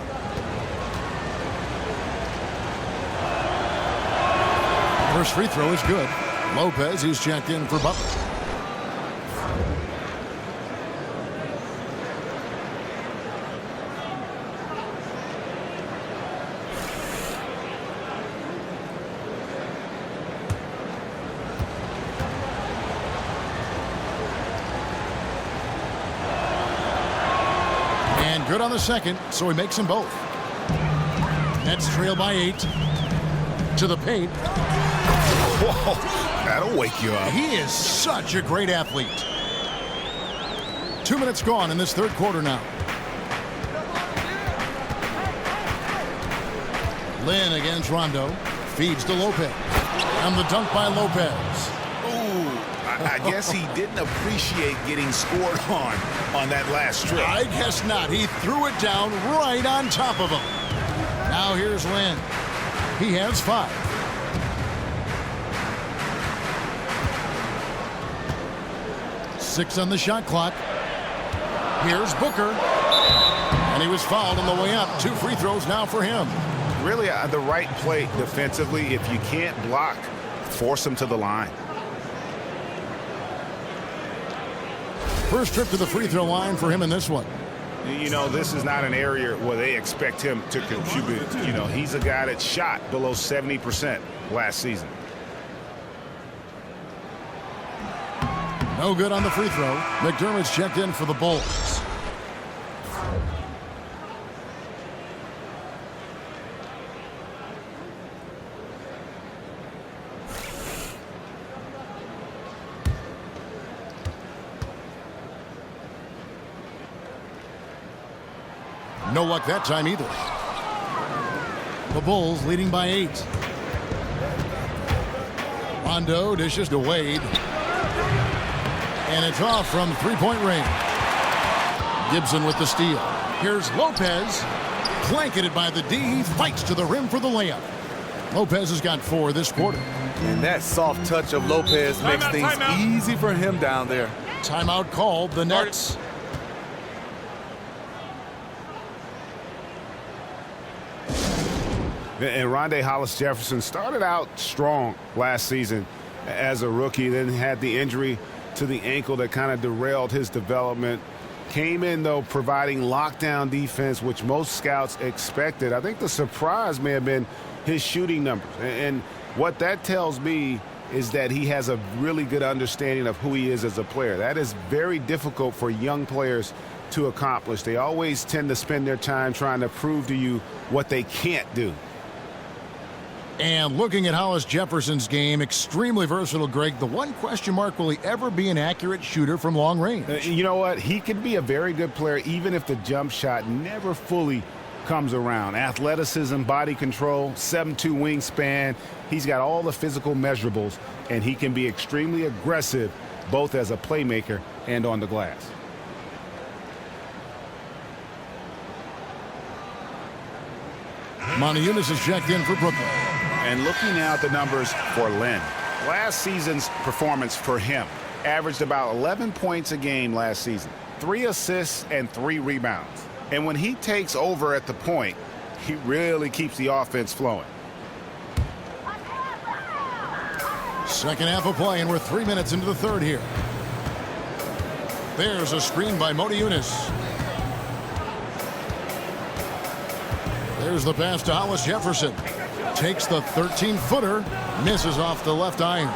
First free throw is good. Lopez, he's checked in for Butler. Good on the second, so he makes them both. Nets trail by 8. To the paint. Whoa, that'll wake you up. He is such a great athlete. 2 minutes gone in this third quarter now. Lynn against Rondo. Feeds to Lopez. And the dunk by Lopez. I guess he didn't appreciate getting scored on that last strip. I guess not. He threw it down right on top of him. Now here's Lynn. He has 5. Six on the shot clock. Here's Booker. And he was fouled on the way up. 2 free throws now for him. Really the right play defensively. If you can't block, force him to the line. First trip to the free throw line for him in this one. You know, this is not an area where they expect him to contribute. You know, he's a guy that shot below 70% last season. No good on the free throw. McDermott's checked in for the Bulls. No luck that time either. The Bulls leading by 8. Rondo dishes to Wade. And it's off from three-point range. Gibson with the steal. Here's Lopez. Blanketed by the D. He fights to the rim for the layup. Lopez has got 4 this quarter. And that soft touch of Lopez makes things easy for him down there. Timeout called. The Nets. And Rondé Hollis-Jefferson started out strong last season as a rookie, then had the injury to the ankle that kind of derailed his development. Came in, though, providing lockdown defense, which most scouts expected. I think the surprise may have been his shooting numbers. And what that tells me is that he has a really good understanding of who he is as a player. That is very difficult for young players to accomplish. They always tend to spend their time trying to prove to you what they can't do. And looking at Hollis Jefferson's game, extremely versatile, Greg. The one question mark, will he ever be an accurate shooter from long range? You know what? He can be a very good player even if the jump shot never fully comes around. Athleticism, body control, 7'2" wingspan. He's got all the physical measurables, and he can be extremely aggressive both as a playmaker and on the glass. Monty Eunice is checked in for Brooklyn. And looking now at the numbers for Lynn. Last season's performance for him, averaged about 11 points a game last season, 3 assists and 3 rebounds. And when he takes over at the point, he really keeps the offense flowing. Second half of play, and we're 3 minutes into the third here. There's a screen by Motiejunas. There's the pass to Hollis Jefferson. Takes the 13-footer, misses off the left iron.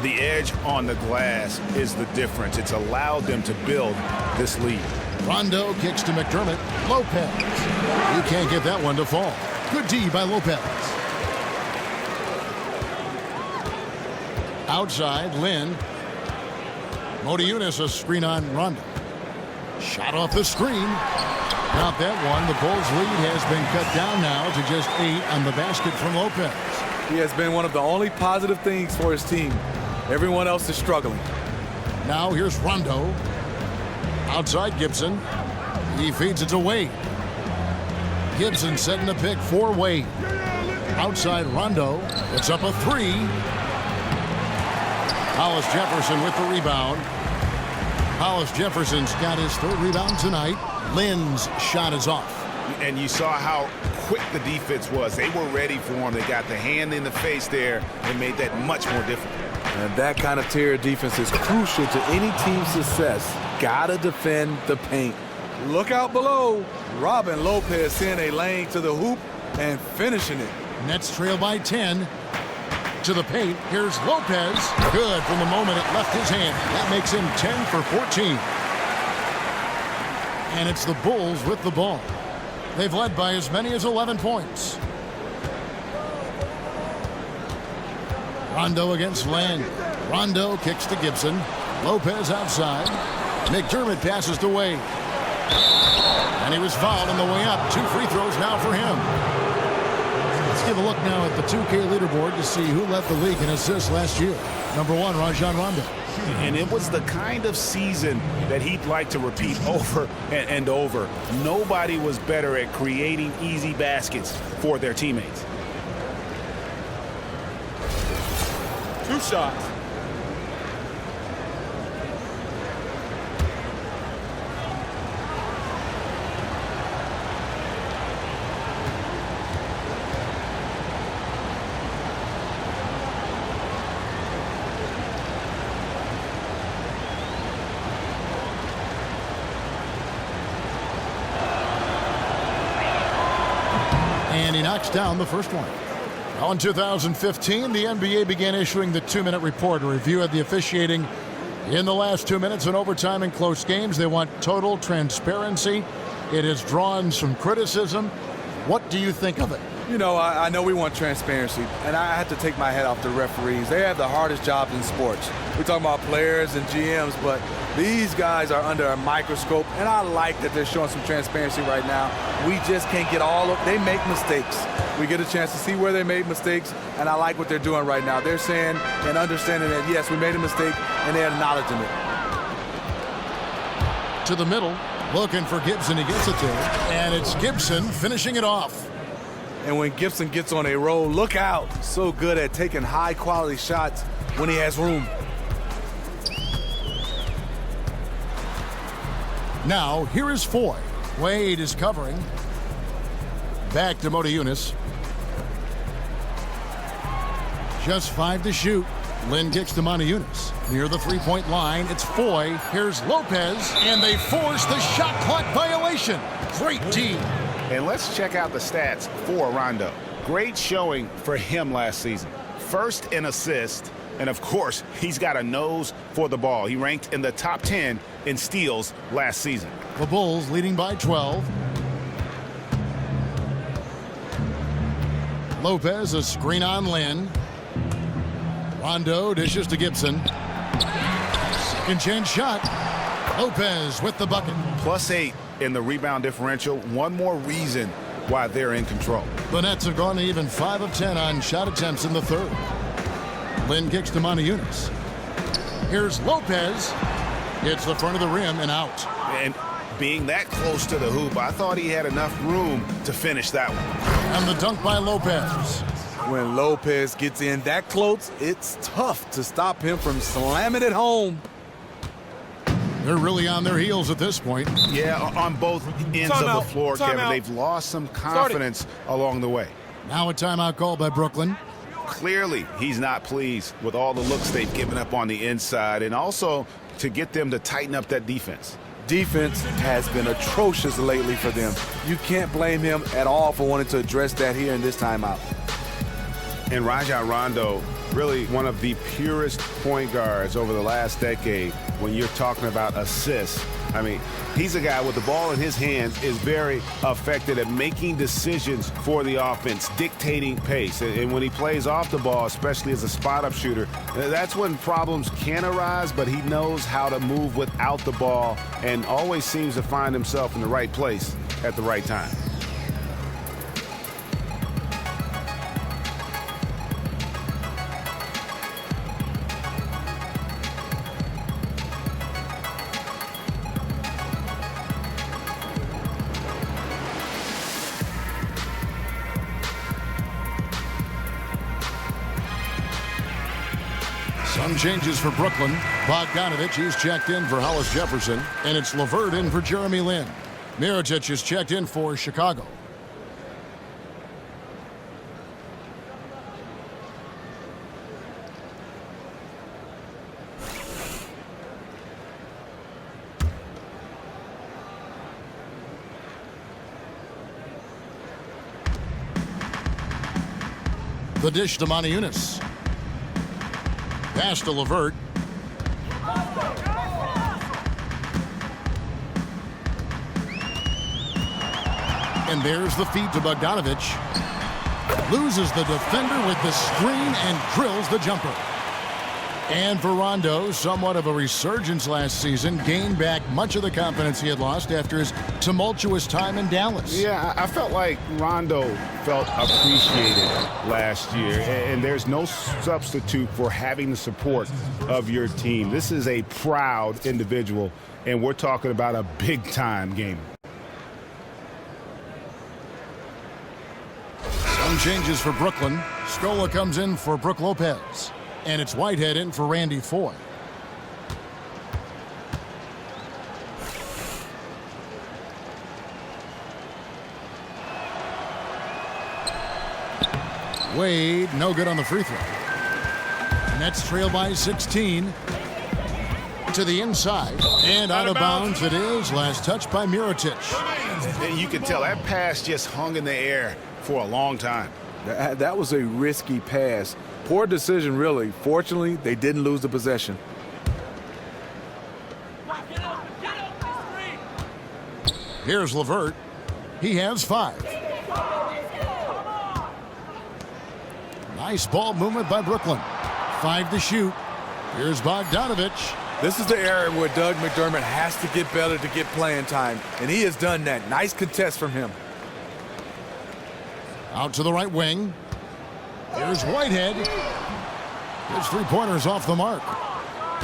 The edge on the glass is the difference. It's allowed them to build this lead. Rondo kicks to McDermott. Lopez. He can't get that one to fall. Good D by Lopez. Outside, Lynn. Motiejunas, a screen on Rondo. Shot off the screen. Not that one. The Bulls' lead has been cut down now to just 8 on the basket from Lopez. He has been one of the only positive things for his team. Everyone else is struggling. Now here's Rondo. Outside Gibson. He feeds it to Wade. Gibson setting the pick for Wade. Outside Rondo. It's up a 3. Hollis Jefferson with the rebound. Hollis Jefferson's got his 3rd rebound tonight. Lynn's shot is off. And you saw how quick the defense was. They were ready for him. They got the hand in the face there and made that much more difficult. And that kind of tier defense is crucial to any team's success. Gotta defend the paint. Look out below. Robin Lopez seeing a lane to the hoop and finishing it. Nets trail by 10. To the paint. Here's Lopez. Good from the moment it left his hand. That makes him 10 for 14. And it's the Bulls with the ball. They've led by as many as 11 points. Rondo against Land. Rondo kicks to Gibson. Lopez outside. McDermott passes to Wade. And he was fouled on the way up. 2 free throws now for him. Let's give a look now at the 2K leaderboard to see who led the league in assists last year. Number 1, Rajon Rondo. And it was the kind of season that he'd like to repeat over and over. Nobody was better at creating easy baskets for their teammates. 2 shots. And he knocks down the first one. Now in 2015, the NBA began issuing the 2-minute report, a review of the officiating in the last 2 minutes in overtime and close games. They want total transparency. It has drawn some criticism. What do you think of it? You know, I know we want transparency, and I have to take my head off the referees. They have the hardest jobs in sports. We're talking about players and GMs, but these guys are under a microscope, and I like that they're showing some transparency right now. We just can't get all of – they make mistakes. We get a chance to see where they made mistakes, and I like what they're doing right now. They're saying and understanding that, yes, we made a mistake, and they're acknowledging it. To the middle, looking for Gibson. He gets it there, and it's Gibson finishing it off. And when Gibson gets on a roll, look out. So good at taking high-quality shots when he has room. Now, here is Foy. Wade is covering. Back to Motiejunas. Just 5 to shoot. Lynn kicks to Motiejunas. Near the 3-point line, it's Foy. Here's Lopez, and they force the shot clock violation. Great team. And let's check out the stats for Rondo. Great showing for him last season. First in assist, and of course, he's got a nose for the ball. He ranked in the top 10 in steals last season. The Bulls leading by 12. Lopez, a screen on Lynn. Rondo dishes to Gibson. Second chance shot. Lopez with the bucket. +8 in the rebound differential. One more reason why they're in control. The Nets have gone to even 5 of 10 on shot attempts in the third. Lynn kicks to Motiejunas. Here's Lopez. Hits the front of the rim and out. And being that close to the hoop, I thought he had enough room to finish that one. And the dunk by Lopez. When Lopez gets in that close, it's tough to stop him from slamming it home. They're really on their heels at this point. Yeah, on both ends of the floor, Kevin. They've lost some confidence along the way. Now a timeout call by Brooklyn. Clearly, he's not pleased with all the looks they've given up on the inside, and also to get them to tighten up that defense. Defense has been atrocious lately for them. You can't blame him at all for wanting to address that here in this timeout. And Rajon Rondo, really one of the purest point guards over the last decade when you're talking about assists. I mean, he's a guy with the ball in his hands, is very effective at making decisions for the offense, dictating pace. And when he plays off the ball, especially as a spot-up shooter, that's when problems can arise, but he knows how to move without the ball and always seems to find himself in the right place at the right time. Some changes for Brooklyn. Bogdanovich, he's checked in for Hollis Jefferson, and it's LeVert in for Jeremy Lin. Mirotic is checked in for Chicago. The dish to Moniunas. Pass to LeVert. And there's the feed to Bogdanovich. Loses the defender with the screen and drills the jumper. And for Rondo, somewhat of a resurgence last season, gained back much of the confidence he had lost after his tumultuous time in Dallas. Yeah, I felt like Rondo felt appreciated last year, and there's no substitute for having the support of your team. This is a proud individual, and we're talking about a big-time game. Some changes for Brooklyn. Scola comes in for Brook Lopez. And it's Whitehead in for Randy Foye. Wade, no good on the free throw. Nets trail by 16. To the inside. And out of bounds it is. Last touch by Mirotic. And you can tell that pass just hung in the air for a long time. That was a risky pass. Poor decision, really. Fortunately, they didn't lose the possession. Here's LeVert. He has 5. Nice ball movement by Brooklyn. 5 to shoot. Here's Bogdanovich. This is the area where Doug McDermott has to get better to get playing time, and he has done that. Nice contest from him. Out to the right wing. Here's Whitehead. His three-pointers off the mark.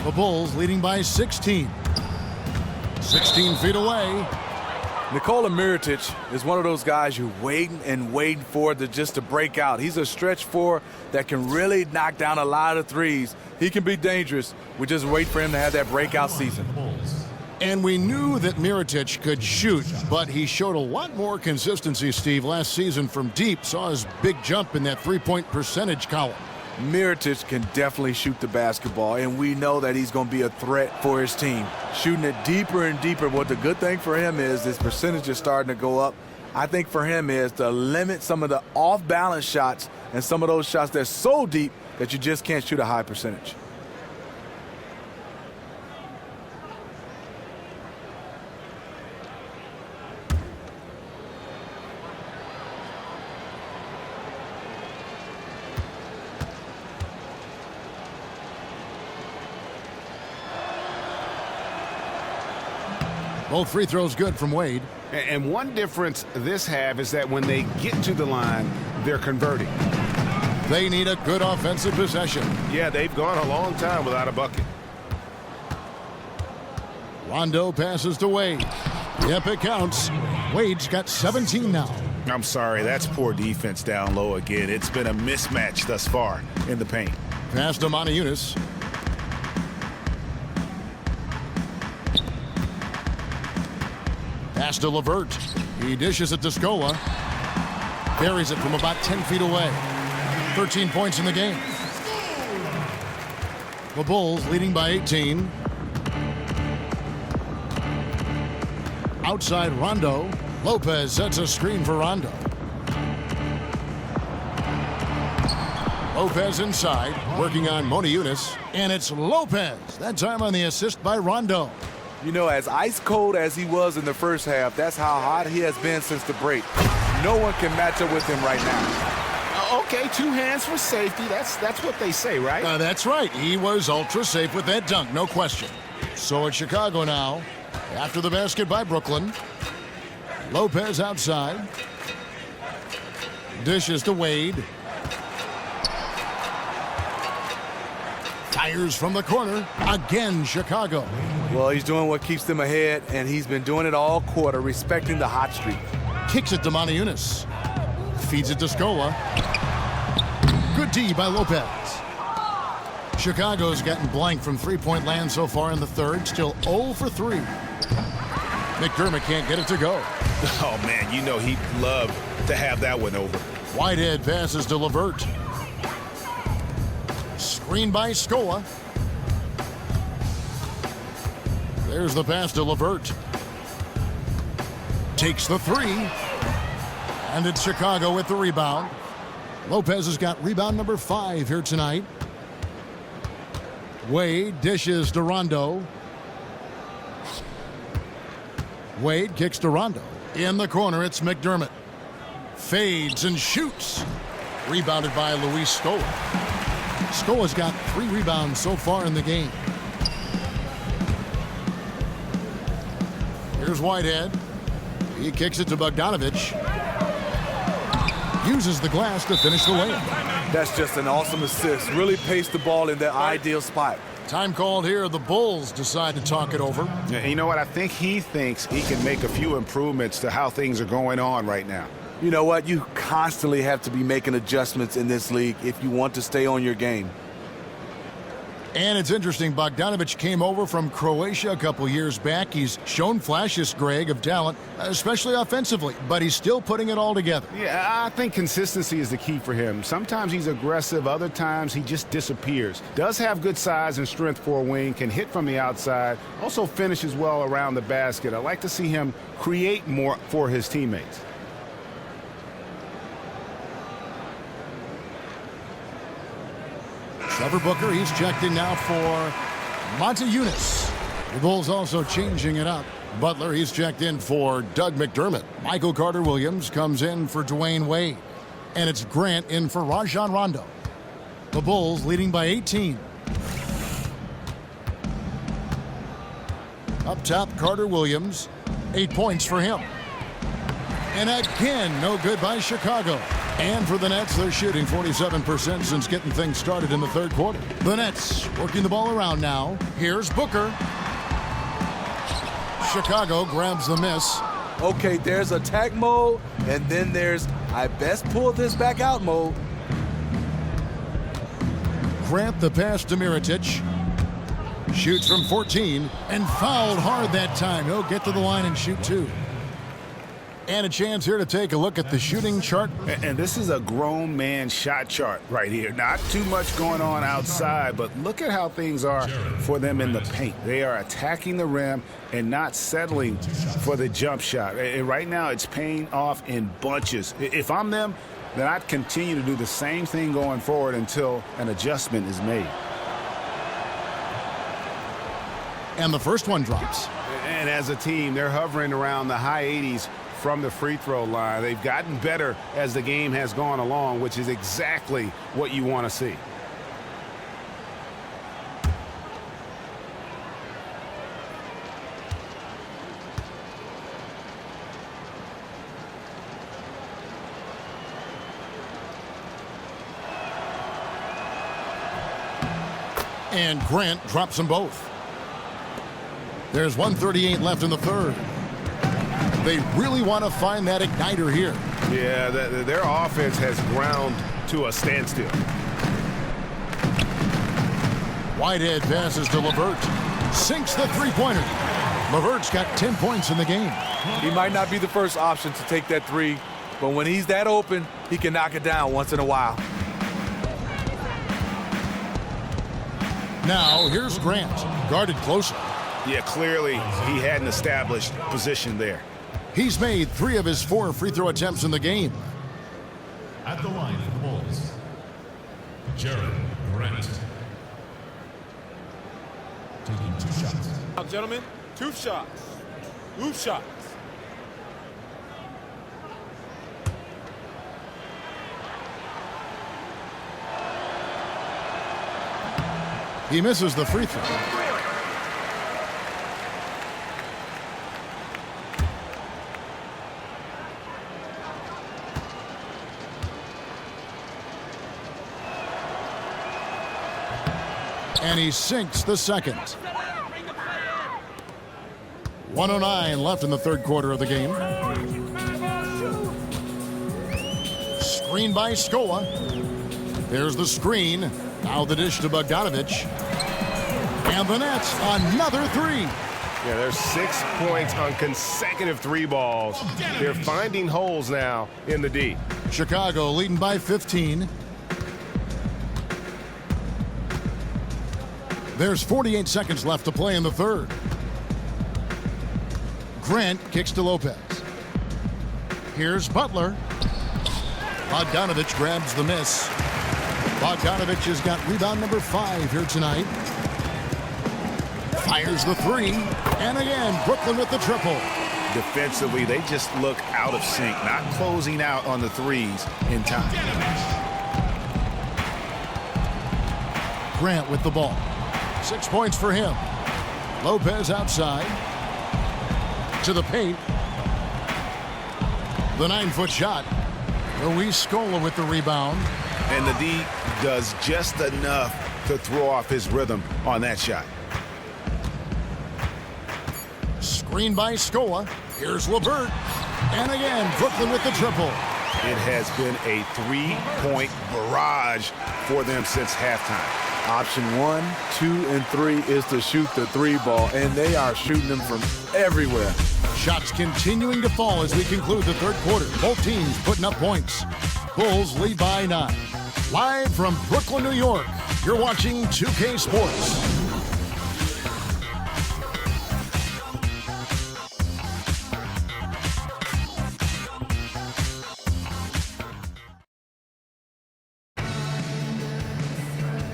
The Bulls leading by 16. 16 feet away. Nikola Mirotic is one of those guys you're waiting and waiting for just to break out. He's a stretch four that can really knock down a lot of threes. He can be dangerous. We just wait for him to have that breakout season. And we knew that Mirotic could shoot, but he showed a lot more consistency, Steve, last season from deep. Saw his big jump in that three-point percentage column. Mirotic can definitely shoot the basketball, and we know that he's going to be a threat for his team. Shooting it deeper and deeper. What the good thing for him is his percentage is starting to go up. I think for him is to limit some of the off-balance shots and some of those shots that's so deep that you just can't shoot a high percentage. Both free throws good from Wade. And one difference this have is that when they get to the line, they're converting. They need a good offensive possession. Yeah, they've gone a long time without a bucket. Rondo passes to Wade. Yep, it counts. Wade's got 17 now. I'm sorry, that's poor defense down low again. It's been a mismatch thus far in the paint. Pass to Moniunas. Pass to LeVert. He dishes it to Scola. Buries it from about 10 feet away. 13 points in the game. The Bulls leading by 18. Outside Rondo. Lopez sets a screen for Rondo. Lopez inside, working on Moniunas, and it's Lopez. That time on the assist by Rondo. You know, as ice cold as he was in the first half, that's how hot he has been since the break. No one can match up with him right now. Okay, 2 hands for safety. That's what they say, right? That's right. He was ultra safe with that dunk, no question. So it's Chicago now, after the basket by Brooklyn. Lopez outside. Dishes to Wade. Fires from the corner. Again, Chicago. Well, he's doing what keeps them ahead, and he's been doing it all quarter, respecting the hot streak. Kicks it to Moniunas. Feeds it to Scola. Good D by Lopez. Chicago's gotten blank from three-point land so far in the third. Still 0 for 3. McDermott can't get it to go. Oh, man, you know he'd love to have that one over. Whitehead passes to LeVert. Screen by Scola. There's the pass to LeVert. Takes the 3. And it's Chicago with the rebound. Lopez has got rebound number 5 here tonight. Wade dishes to Rondo. Wade kicks to Rondo. In the corner, it's McDermott. Fades and shoots. Rebounded by Luis Scola. Scola's got 3 rebounds so far in the game. Here's Whitehead. He kicks it to Bogdanovich. Uses the glass to finish the layup. That's just an awesome assist. Really paced the ball in that ideal spot. Time called here. The Bulls decide to talk it over. Yeah, you know what? I think he thinks he can make a few improvements to how things are going on right now. You know what? You constantly have to be making adjustments in this league if you want to stay on your game. And it's interesting, Bogdanovich came over from Croatia a couple years back. He's shown flashes, Greg, of talent, especially offensively, but he's still putting it all together. Yeah, I think consistency is the key for him. Sometimes he's aggressive, other times he just disappears. Does have good size and strength for a wing, can hit from the outside, also finishes well around the basket. I like to see him create more for his teammates. Trevor Booker, he's checked in now for Moniunas. The Bulls also changing it up. Butler, he's checked in for Doug McDermott. Michael Carter-Williams comes in for Dwayne Wade. And it's Grant in for Rajon Rondo. The Bulls leading by 18. Up top, Carter-Williams. 8 points for him. And again, no good by Chicago. And for the Nets, they're shooting 47% since getting things started in the third quarter. The Nets working the ball around now. Here's Booker. Chicago grabs the miss. Okay, there's attack mode, and then there's I best pull this back out mode. Grant the pass to Mirotic. Shoots from 14 and fouled hard that time. He'll get to the line and shoot 2. And a chance here to take a look at the shooting chart. And this is a grown man shot chart right here. Not too much going on outside, but look at how things are for them in the paint. They are attacking the rim and not settling for the jump shot. And right now, it's paying off in bunches. If I'm them, then I'd continue to do the same thing going forward until an adjustment is made. And the first one drops. And as a team, they're hovering around the high 80s from the free throw line. They've gotten better as the game has gone along, which is exactly what you want to see. And Grant drops them both. There's 1:38 left in the third. They really want to find that igniter here. Yeah, their offense has ground to a standstill. Whitehead passes to LeVert. Sinks the three-pointer. LeVert's got 10 points in the game. He might not be the first option to take that three, but when he's that open, he can knock it down once in a while. Now, here's Grant, guarded closer. Yeah, clearly he had an established position there. He's made 3 of his 4 free throw attempts in the game. At the line for the Bulls, Jared Grant. Taking 2 shots. Now, gentlemen, 2 shots. 2 shots. He misses the free throw. And he sinks the second. 1:09 left in the third quarter of the game. Screen by Scola. There's the screen. Now the dish to Bogdanovich. And the Nets, another 3. Yeah, there's 6 points on consecutive 3 balls. They're finding holes now in the D. Chicago leading by 15. There's 48 seconds left to play in the third. Grant kicks to Lopez. Here's Butler. Bogdanovich grabs the miss. Bogdanovich has got rebound number 5 here tonight. Fires the 3. And again, Brooklyn with the triple. Defensively, they just look out of sync, not closing out on the threes in time. Grant with the ball. 6 points for him. Lopez outside. To the paint. The 9-foot shot. Luis Scola with the rebound. And the D does just enough to throw off his rhythm on that shot. Screen by Scola. Here's LeVert. And again, Brooklyn with the triple. It has been a 3-point barrage for them since halftime. Option 1, 2, and 3 is to shoot the 3 ball, and they are shooting them from everywhere. Shots continuing to fall as we conclude the third quarter. Both teams putting up points. Bulls lead by 9. Live from Brooklyn, New York, you're watching 2K Sports.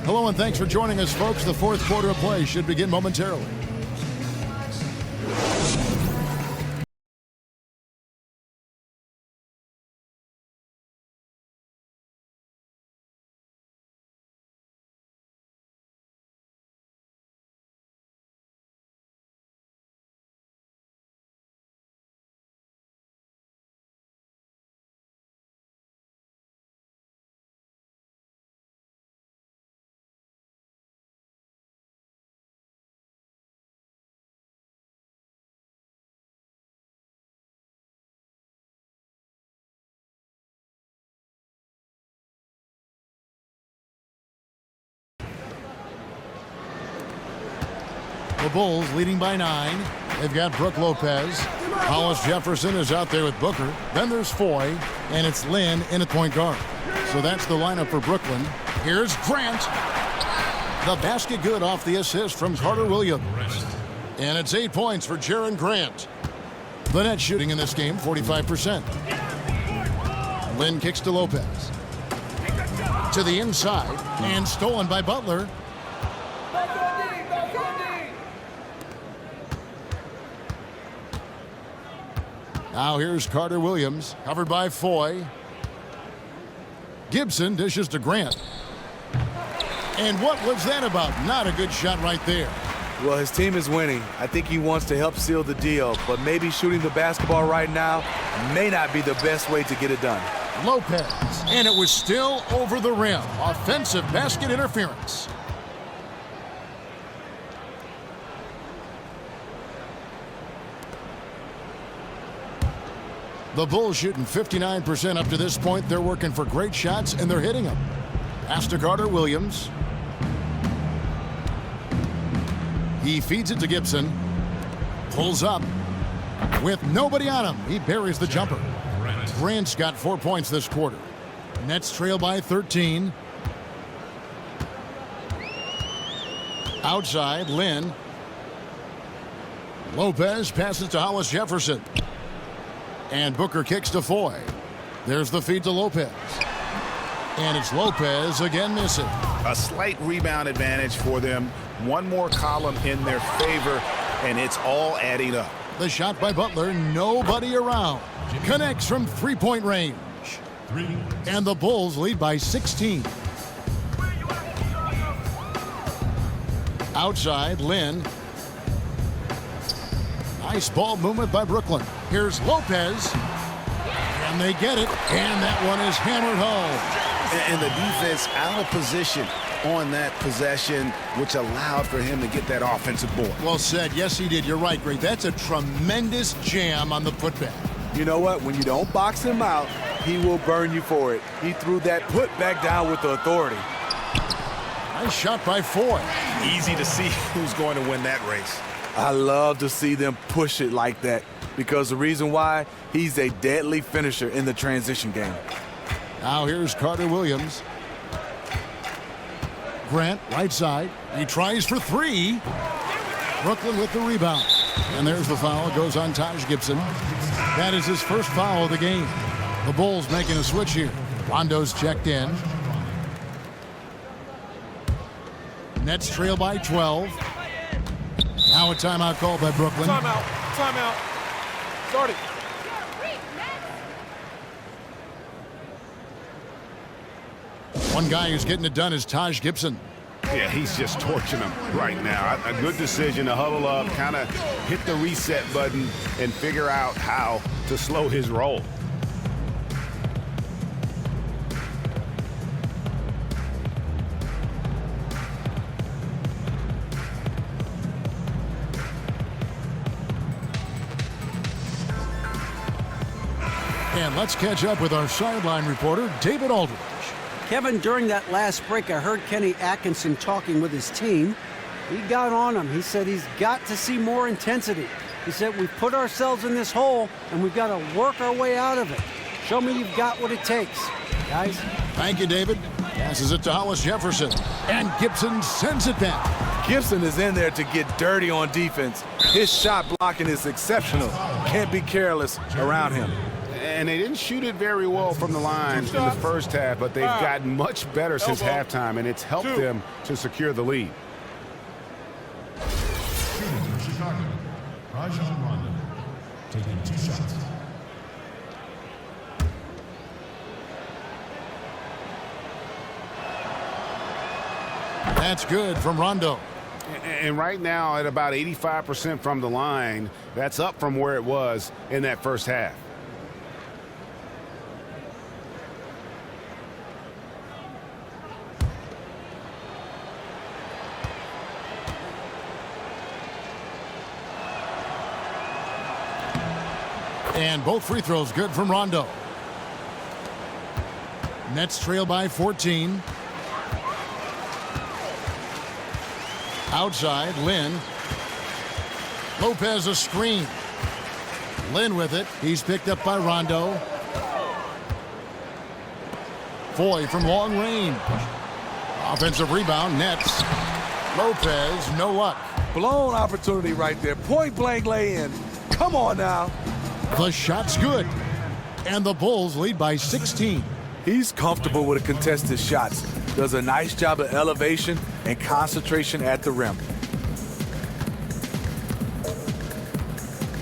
Hello and thanks for joining us, folks. The fourth quarter of play should begin momentarily. The Bulls leading by 9. They've got Brook Lopez. Hollis Jefferson is out there with Booker. Then there's Foy, and it's Lynn in at point guard. So that's the lineup for Brooklyn. Here's Grant. The basket good off the assist from Carter Williams. And it's 8 points for Jared Grant. The net shooting in this game, 45%. Lynn kicks to Lopez. To the inside, and stolen by Butler. Now here's Carter Williams, covered by Foy. Gibson dishes to Grant. And what was that about? Not a good shot right there. Well, his team is winning. I think he wants to help seal the deal, but maybe shooting the basketball right now may not be the best way to get it done. Lopez, and it was still over the rim. Offensive basket interference. The Bulls shooting 59% up to this point. They're working for great shots, and they're hitting them. Pass to Carter Williams. He feeds it to Gibson. Pulls up with nobody on him. He buries the jumper. Grant's got 4 points this quarter. Nets trail by 13. Outside, Lynn. Lopez passes to Hollis Jefferson. And Booker kicks to Foy. There's the feed to Lopez. And it's Lopez again missing. A slight rebound advantage for them. One more column in their favor, and it's all adding up. The shot by Butler, nobody around. Connects from three-point range. And the Bulls lead by 16. Outside, Lynn. Nice ball movement by Brooklyn. Here's Lopez. And they get it. And that one is hammered home. And the defense out of position on that possession, which allowed for him to get that offensive board. Well said. Yes, he did. You're right, Greg. That's a tremendous jam on the putback. You know what? When you don't box him out, he will burn you for it. He threw that putback down with the authority. Nice shot by Foy. Easy to see who's going to win that race. I love to see them push it like that because the reason why, he's a deadly finisher in the transition game. Now here's Carter Williams. Grant, right side. He tries for three. Brooklyn with the rebound. And there's the foul. It goes on Taj Gibson. That is his first foul of the game. The Bulls making a switch here. Rondo's checked in. Nets trail by 12. Now a timeout called by Brooklyn. Timeout. Timeout. Start it. One guy who's getting it done is Taj Gibson. Yeah, he's just torching them right now. A good decision to huddle up, kind of hit the reset button, and figure out how to slow his roll. And let's catch up with our sideline reporter, David Aldridge. Kevin, during that last break, I heard Kenny Atkinson talking with his team. He got on him. He said he's got to see more intensity. He said we've put ourselves in this hole, and we've got to work our way out of it. Show me you've got what it takes, guys. Thank you, David. Passes it to Hollis Jefferson. And Gibson sends it back. Gibson is in there to get dirty on defense. His shot blocking is exceptional. Can't be careless around him. And they didn't shoot it very well from the line in the first half, but they've gotten much better since halftime, and it's helped them to secure the lead. Shooting from Chicago, Rajon Rondo, taking 2 shots. That's good from Rondo. And right now at about 85% from the line, that's up from where it was in that first half. And both free throws good from Rondo. Nets trail by 14. Outside, Lynn. Lopez a screen. Lynn with it. He's picked up by Rondo. Foy from long range. Offensive rebound, Nets. Lopez, no luck. Blown opportunity right there. Point blank lay in. Come on now. The shot's good. And the Bulls lead by 16. He's comfortable with contested shots. Does a nice job of elevation and concentration at the rim.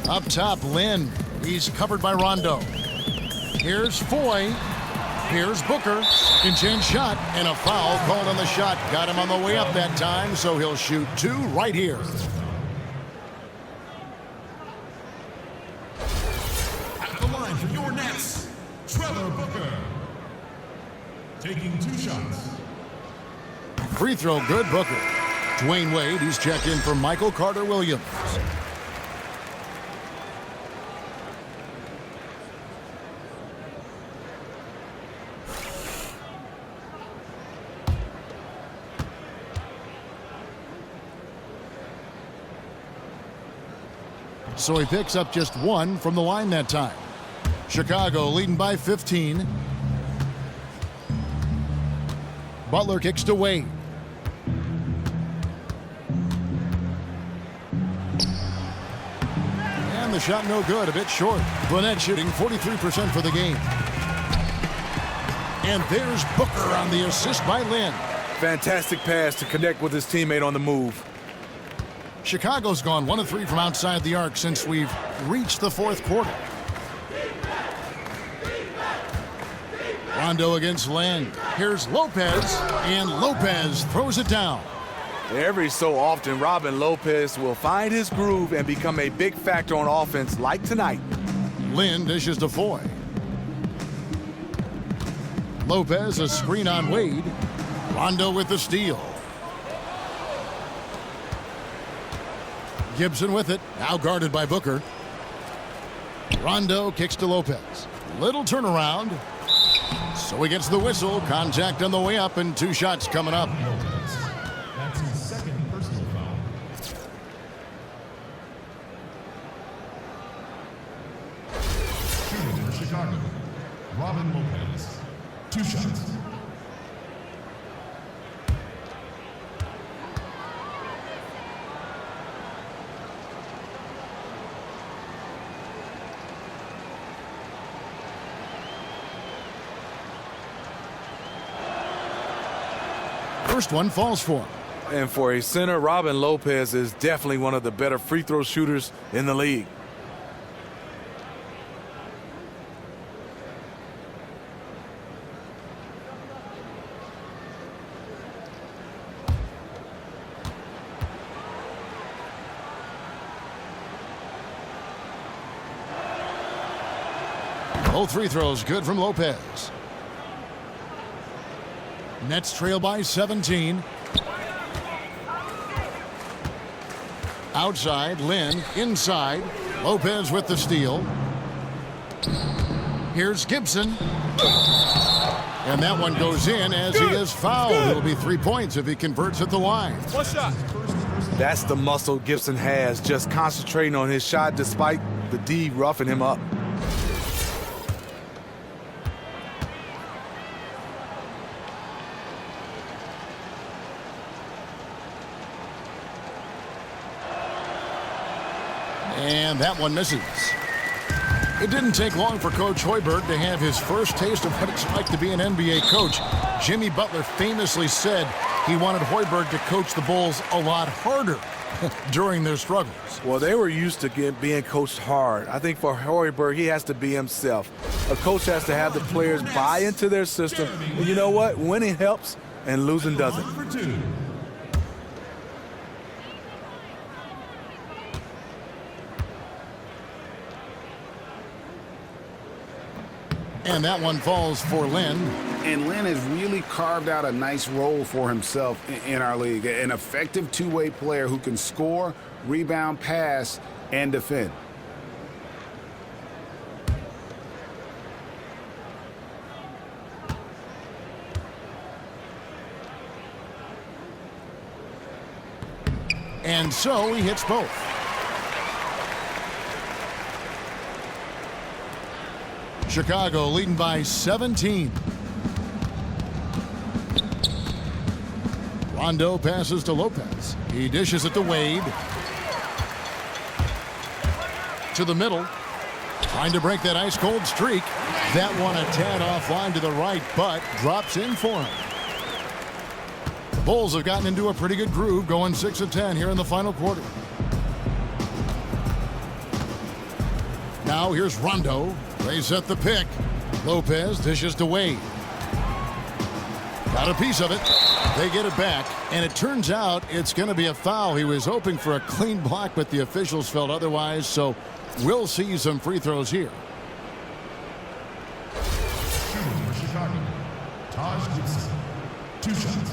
Up top, Lynn. He's covered by Rondo. Here's Foy. Here's Booker. Second chance shot and a foul called on the shot. Got him on the way up that time, so he'll shoot 2 right here. At the line for your Nets, Trevor Booker, taking 2 shots. Free throw good, Booker. Dwayne Wade, he's checked in for Michael Carter Williams. so he picks up just 1 from the line that time. Chicago leading by 15. Butler kicks to Wade. And the shot no good, a bit short. Gwinnett shooting 43% for the game. And there's Booker on the assist by Lynn. Fantastic pass to connect with his teammate on the move. Chicago's gone 1 of 3 from outside the arc since we've reached the fourth quarter. Rondo against Len. Here's Lopez, and Lopez throws it down. Every so often, Robin Lopez will find his groove and become a big factor on offense like tonight. Lynn dishes to Foy. Lopez, a screen on Wade. Rondo with the steal. Gibson with it, now guarded by Booker. Rondo kicks to Lopez. Little turnaround. So he gets the whistle. Contact on the way up, and 2 shots coming up. That's his second personal foul. Shooting for Chicago, Robin Lopez. 2 shots. First one falls for him. And for a center, Robin Lopez is definitely one of the better free throw shooters in the league. Both free throws good from Lopez. Nets trail by 17. Outside, Lynn. Inside, Lopez with the steal. Here's Gibson. And that one goes in as he is fouled. It'll be 3 points if he converts at the line. 1 shot. That's the muscle Gibson has, just concentrating on his shot despite the D roughing him up. And that one misses. It didn't take long for Coach Hoiberg to have his first taste of what it's like to be an NBA coach. Jimmy Butler famously said he wanted Hoiberg to coach the Bulls a lot harder during their struggles. Well, they were used to being coached hard. I think for Hoiberg, he has to be himself. A coach has to have the players buy into their system. And you know what? Winning helps and losing doesn't. And that one falls for Lynn. And Lynn has really carved out a nice role for himself in our league. An effective two-way player who can score, rebound, pass, and defend. And so he hits both. Chicago leading by 17. Rondo passes to Lopez. He dishes it to Wade. To the middle. Trying to break that ice-cold streak. That one a tad offline to the right, but drops in for him. The Bulls have gotten into a pretty good groove, going 6 of 10 here in the final quarter. Now here's Rondo. They set the pick. Lopez dishes to Wade. Got a piece of it. They get it back, and it turns out it's going to be a foul. He was hoping for a clean block, but the officials felt otherwise, so we'll see some free throws here. Shooting for Chicago, Taj Gibson. 2 shots.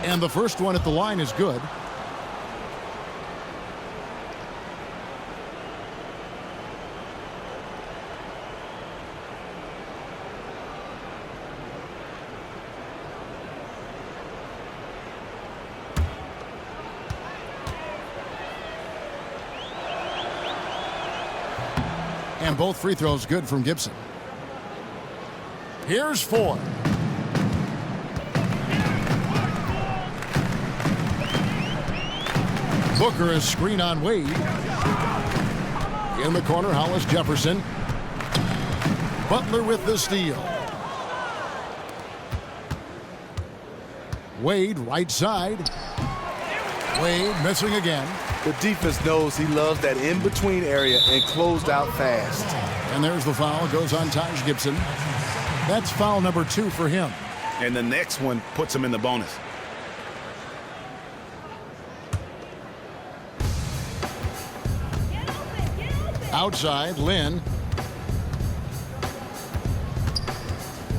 And the first one at the line is good. And both free throws good from Gibson. Here's 4. Booker is screen on Wade. In the corner, Hollis Jefferson. Butler with the steal. Wade right side. Wade missing again. The defense knows he loves that in-between area and closed out fast. And there's the foul. Goes on Taj Gibson. That's foul number 2 for him. And the next one puts him in the bonus. Outside, Lynn.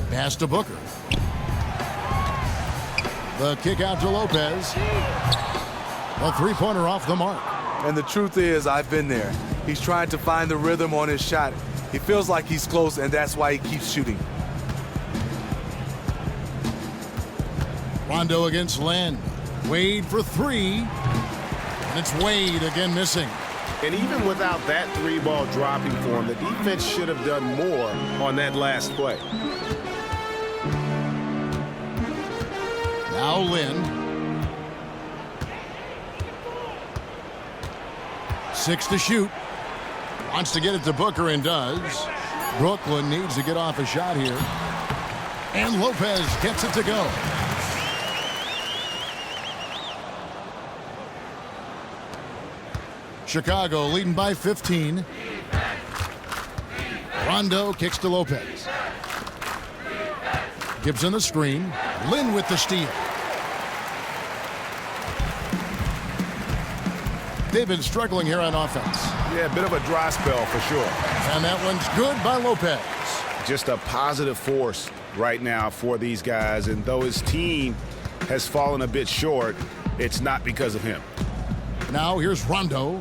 Pass to Booker. The kick out to Lopez. A three-pointer off the mark. And the truth is, I've been there. He's trying to find the rhythm on his shot. He feels like he's close, and that's why he keeps shooting. Rondo against Lynn. Wade for 3. And it's Wade again missing. And even without that 3-ball dropping for him, the defense should have done more on that last play. Now Lynn. 6 to shoot. Wants to get it to Booker and does. Brooklyn needs to get off a shot here. And Lopez gets it to go. Chicago leading by 15. Rondo kicks to Lopez. Gibson the screen. Lynn with the steal. They've been struggling here on offense. Yeah, a bit of a dry spell for sure. And that one's good by Lopez. Just a positive force right now for these guys. And though his team has fallen a bit short, it's not because of him. Now here's Rondo.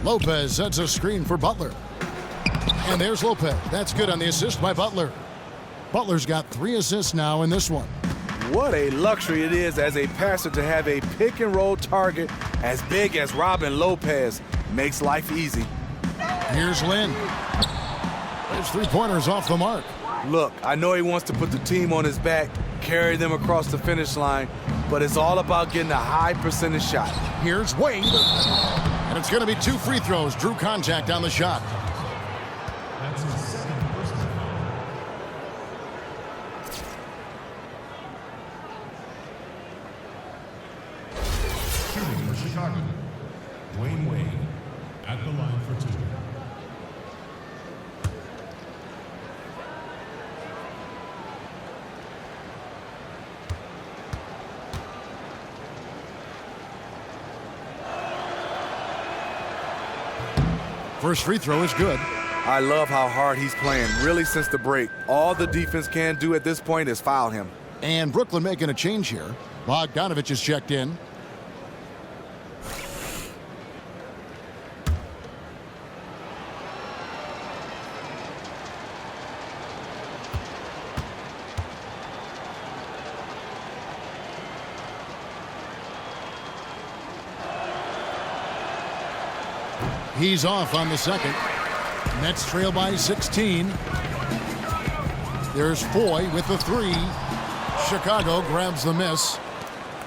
Lopez sets a screen for Butler. And there's Lopez. That's good on the assist by Butler. Butler's got 3 assists now in this one. What a luxury it is as a passer to have a pick-and-roll target as big as Robin Lopez. Makes life easy. Here's Lynn. There's 3-pointers off the mark. Look, I know he wants to put the team on his back, carry them across the finish line, but it's all about getting a high percentage shot. Here's Wade. And it's going to be 2 free throws. Drew contact on the shot. That's his second personal foul. Shooting for Chicago, Dwayne Wade at the line for 2. First free throw is good. I love how hard he's playing, really since the break. All the defense can do at this point is foul him. And Brooklyn making a change here. Bogdanovich is checked in. He's off on the second. Nets trail by 16. There's Foy with the 3. Chicago grabs the miss.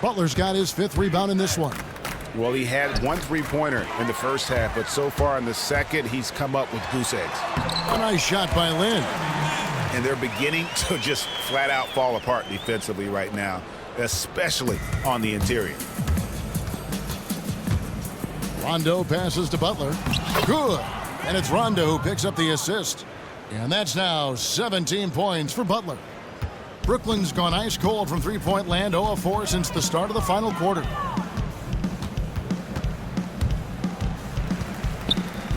Butler's got his 5th rebound in this one. Well, he had 1 3-pointer in the first half, but so far in the second, he's come up with goose eggs. A nice shot by Lynn. And they're beginning to just flat out fall apart defensively right now, especially on the interior. Rondo passes to Butler. Good. And it's Rondo who picks up the assist. And that's now 17 points for Butler. Brooklyn's gone ice cold from 3-point land, 0 of 4 since the start of the final quarter.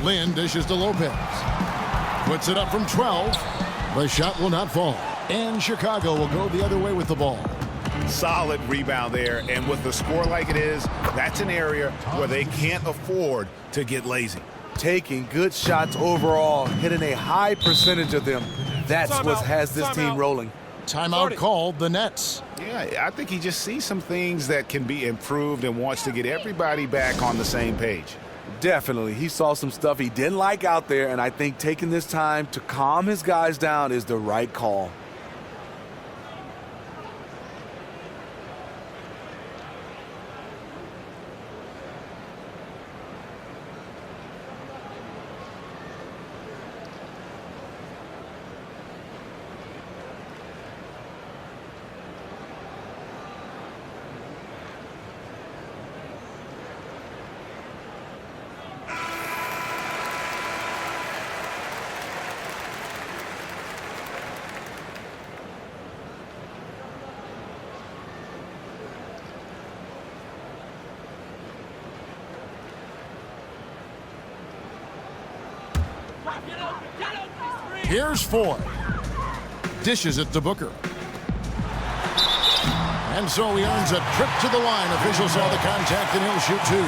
Lynn dishes to Lopez. Puts it up from 12. The shot will not fall. And Chicago will go the other way with the ball. Solid rebound there, and with the score like it is, that's an area where they can't afford to get lazy. Taking good shots overall, hitting a high percentage of them. That's what has this team rolling. Timeout called the Nets. Yeah, I think he just sees some things that can be improved and wants to get everybody back on the same page. Definitely. He saw some stuff he didn't like out there, and I think taking this time to calm his guys down is the right call. Here's Ford. Dishes it to Booker. And so he earns a trip to the line. Officials saw the contact and he'll shoot two.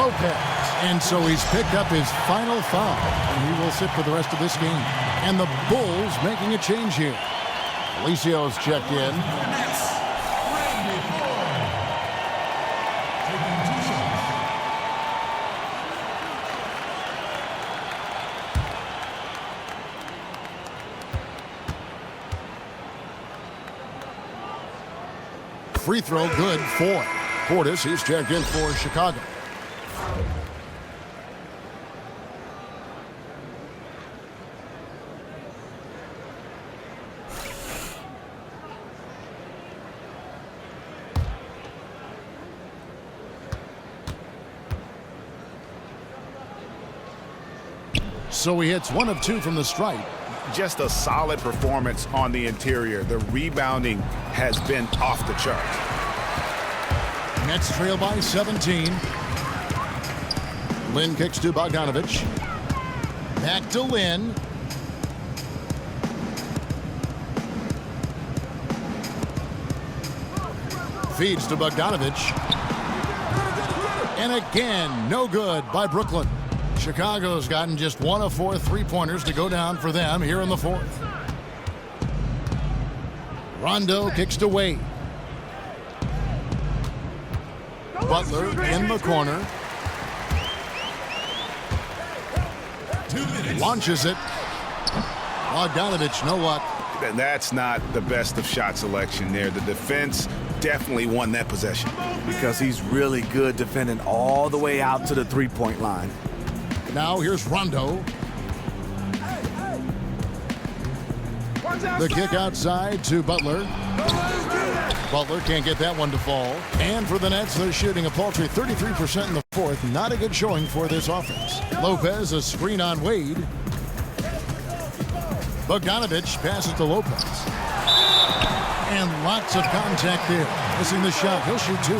Lopez. And so he's picked up his final foul. And he will sit for the rest of this game. And the Bulls making a change here. Alicio's checked in. Free throw good for Portis. He's checked in for Chicago. So he hits 1 of 2 from the stripe. Just a solid performance on the interior. The rebounding has been off the charts. Nets trail by 17. Lynn kicks to Bogdanovich. Back to Lynn. Feeds to Bogdanovich. And again, no good by Brooklyn. Chicago's gotten just 1 of 4 3-pointers to go down for them here in the fourth. Rondo kicks to Wade. Butler in the corner. Launches it. Bogdanovich, no luck. And that's not the best of shot selection there. The defense definitely won that possession. Because he's really good defending all the way out to the three-point line. Now here's Rondo. The kick outside to Butler. Butler can't get that one to fall. And for the Nets, they're shooting a paltry 33% in the fourth. Not a good showing for this offense. Lopez, a screen on Wade. Bogdanovich passes to Lopez. And lots of contact there. Missing the shot. He'll shoot 2.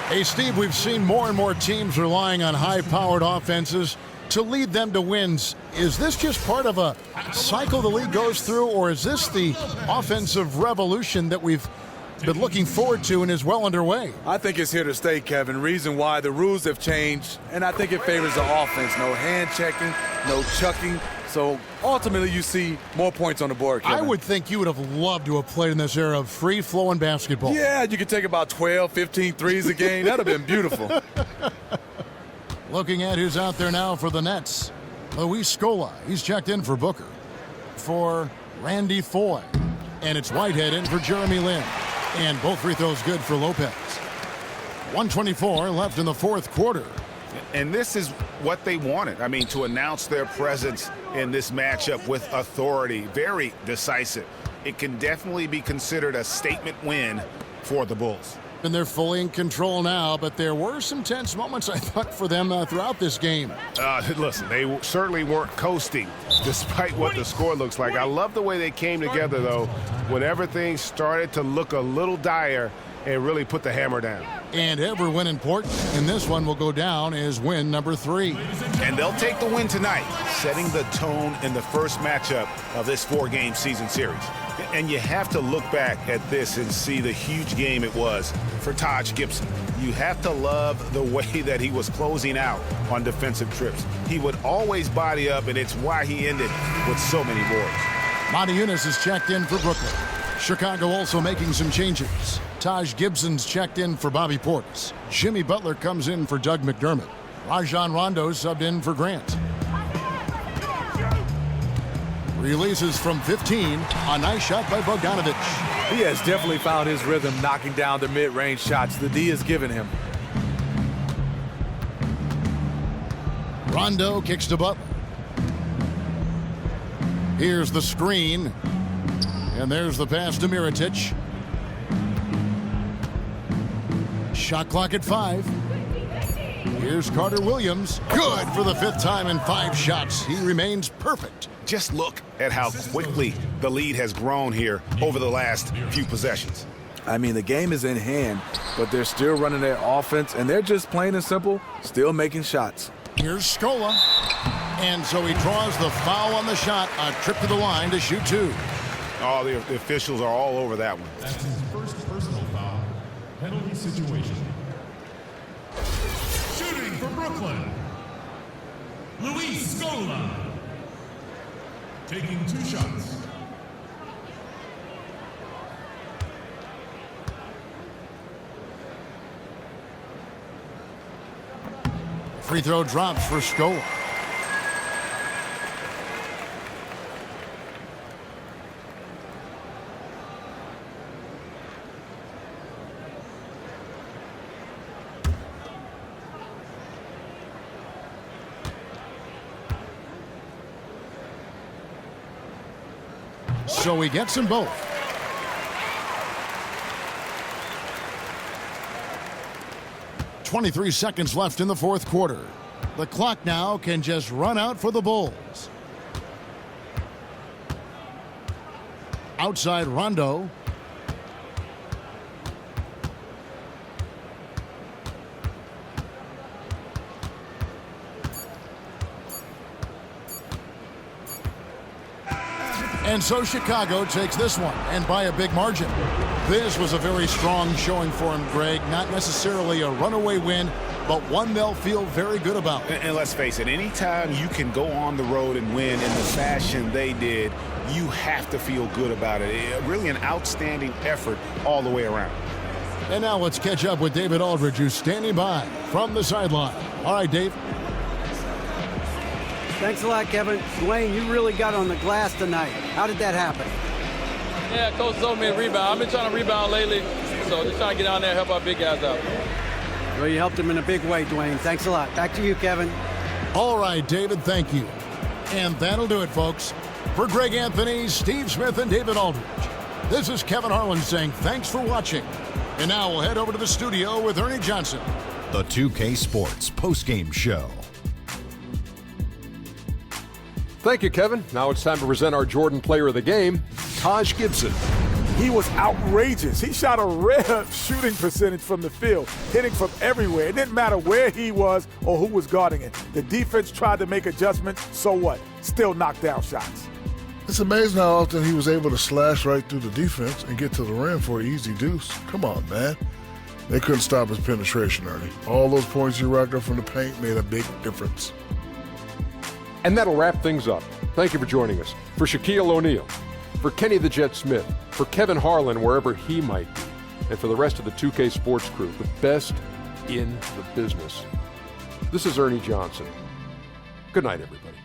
Hey, Steve, we've seen more and more teams relying on high-powered offenses to lead them to wins. Is this just part of a cycle the league goes through, or is this the offensive revolution that we've been looking forward to and is well underway? I think it's here to stay, Kevin. Reason why the rules have changed, and I think it favors the offense. No hand checking, no chucking. So ultimately you see more points on the board, Kevin. I would think you would have loved to have played in this era of free-flowing basketball. Yeah, you could take about 12, 15 threes a game. That would have been beautiful. Looking at who's out there now for the Nets. Luis Scola. He's checked in for Booker. For Randy Foye. And it's Whitehead in for Jeremy Lin. And both free throws good for Lopez. 1:24 left in the fourth quarter. And this is what they wanted. I mean, to announce their presence in this matchup with authority. Very decisive. It can definitely be considered a statement win for the Bulls. And they're fully in control now, but there were some tense moments, I thought, for them throughout this game. Listen, they certainly weren't coasting, despite what the score looks like. I love the way they came together, though, when everything started to look a little dire and really put the hammer down. And every win important, and this one will go down as win number 3. And they'll take the win tonight, setting the tone in the first matchup of this 4-game season series. And you have to look back at this and see the huge game it was for Taj Gibson. You have to love the way that he was closing out on defensive trips. He would always body up, and it's why he ended with so many boards. Monty Eunice is checked in for Brooklyn. Chicago also making some changes. Taj Gibson's checked in for Bobby Portis. Jimmy Butler comes in for Doug McDermott. Rajon Rondo subbed in for Grant. Releases from 15. A nice shot by Bogdanovic. He has definitely found his rhythm knocking down the mid-range shots the D has given him. Rondo kicks to Butler. Here's the screen. And there's the pass to Mirotic. Shot clock at 5. Here's Carter Williams. Good for the 5th time in 5 shots. He remains perfect. Just look at how quickly the lead has grown here over the last few possessions. I mean, the game is in hand, but they're still running their offense, and they're just plain and simple, still making shots. Here's Scola. And so he draws the foul on the shot. A trip to the line to shoot 2. Oh, the officials are all over that one. That's his first personal foul. Penalty situation. Shooting for Brooklyn, Luis Scola. Taking 2 shots. Free throw drops for Scola. So he gets them both. .23 seconds left in the 4th quarter. The clock now can just run out for the Bulls. Outside Rondo. And so Chicago takes this one, and by a big margin. This was a very strong showing for him, Greg. Not necessarily a runaway win, but one they'll feel very good about. And let's face it, anytime you can go on the road and win in the fashion they did, you have to feel good about it. Really an outstanding effort all the way around. And now let's catch up with David Aldridge, who's standing by from the sideline. All right, Dave. Thanks a lot, Kevin. Dwayne, you really got on the glass tonight. How did that happen? Yeah, coach told me to rebound. I've been trying to rebound lately, so just trying to get down there and help our big guys out. Well, you helped him in a big way, Dwayne. Thanks a lot. Back to you, Kevin. All right, David, thank you. And that'll do it, folks. For Greg Anthony, Steve Smith, and David Aldridge, this is Kevin Harlan saying thanks for watching. And now we'll head over to the studio with Ernie Johnson. The 2K Sports postgame show. Thank you, Kevin. Now it's time to present our Jordan Player of the Game, Taj Gibson. He was outrageous. He shot a rare shooting percentage from the field, hitting from everywhere. It didn't matter where he was or who was guarding it. The defense tried to make adjustments, so what? Still knocked down shots. It's amazing how often he was able to slash right through the defense and get to the rim for an easy deuce. Come on, man. They couldn't stop his penetration, Ernie. All those points he racked up from the paint made a big difference. And that'll wrap things up. Thank you for joining us. For Shaquille O'Neal, for Kenny the Jet Smith, for Kevin Harlan, wherever he might be, and for the rest of the 2K Sports crew, the best in the business. This is Ernie Johnson. Good night, everybody.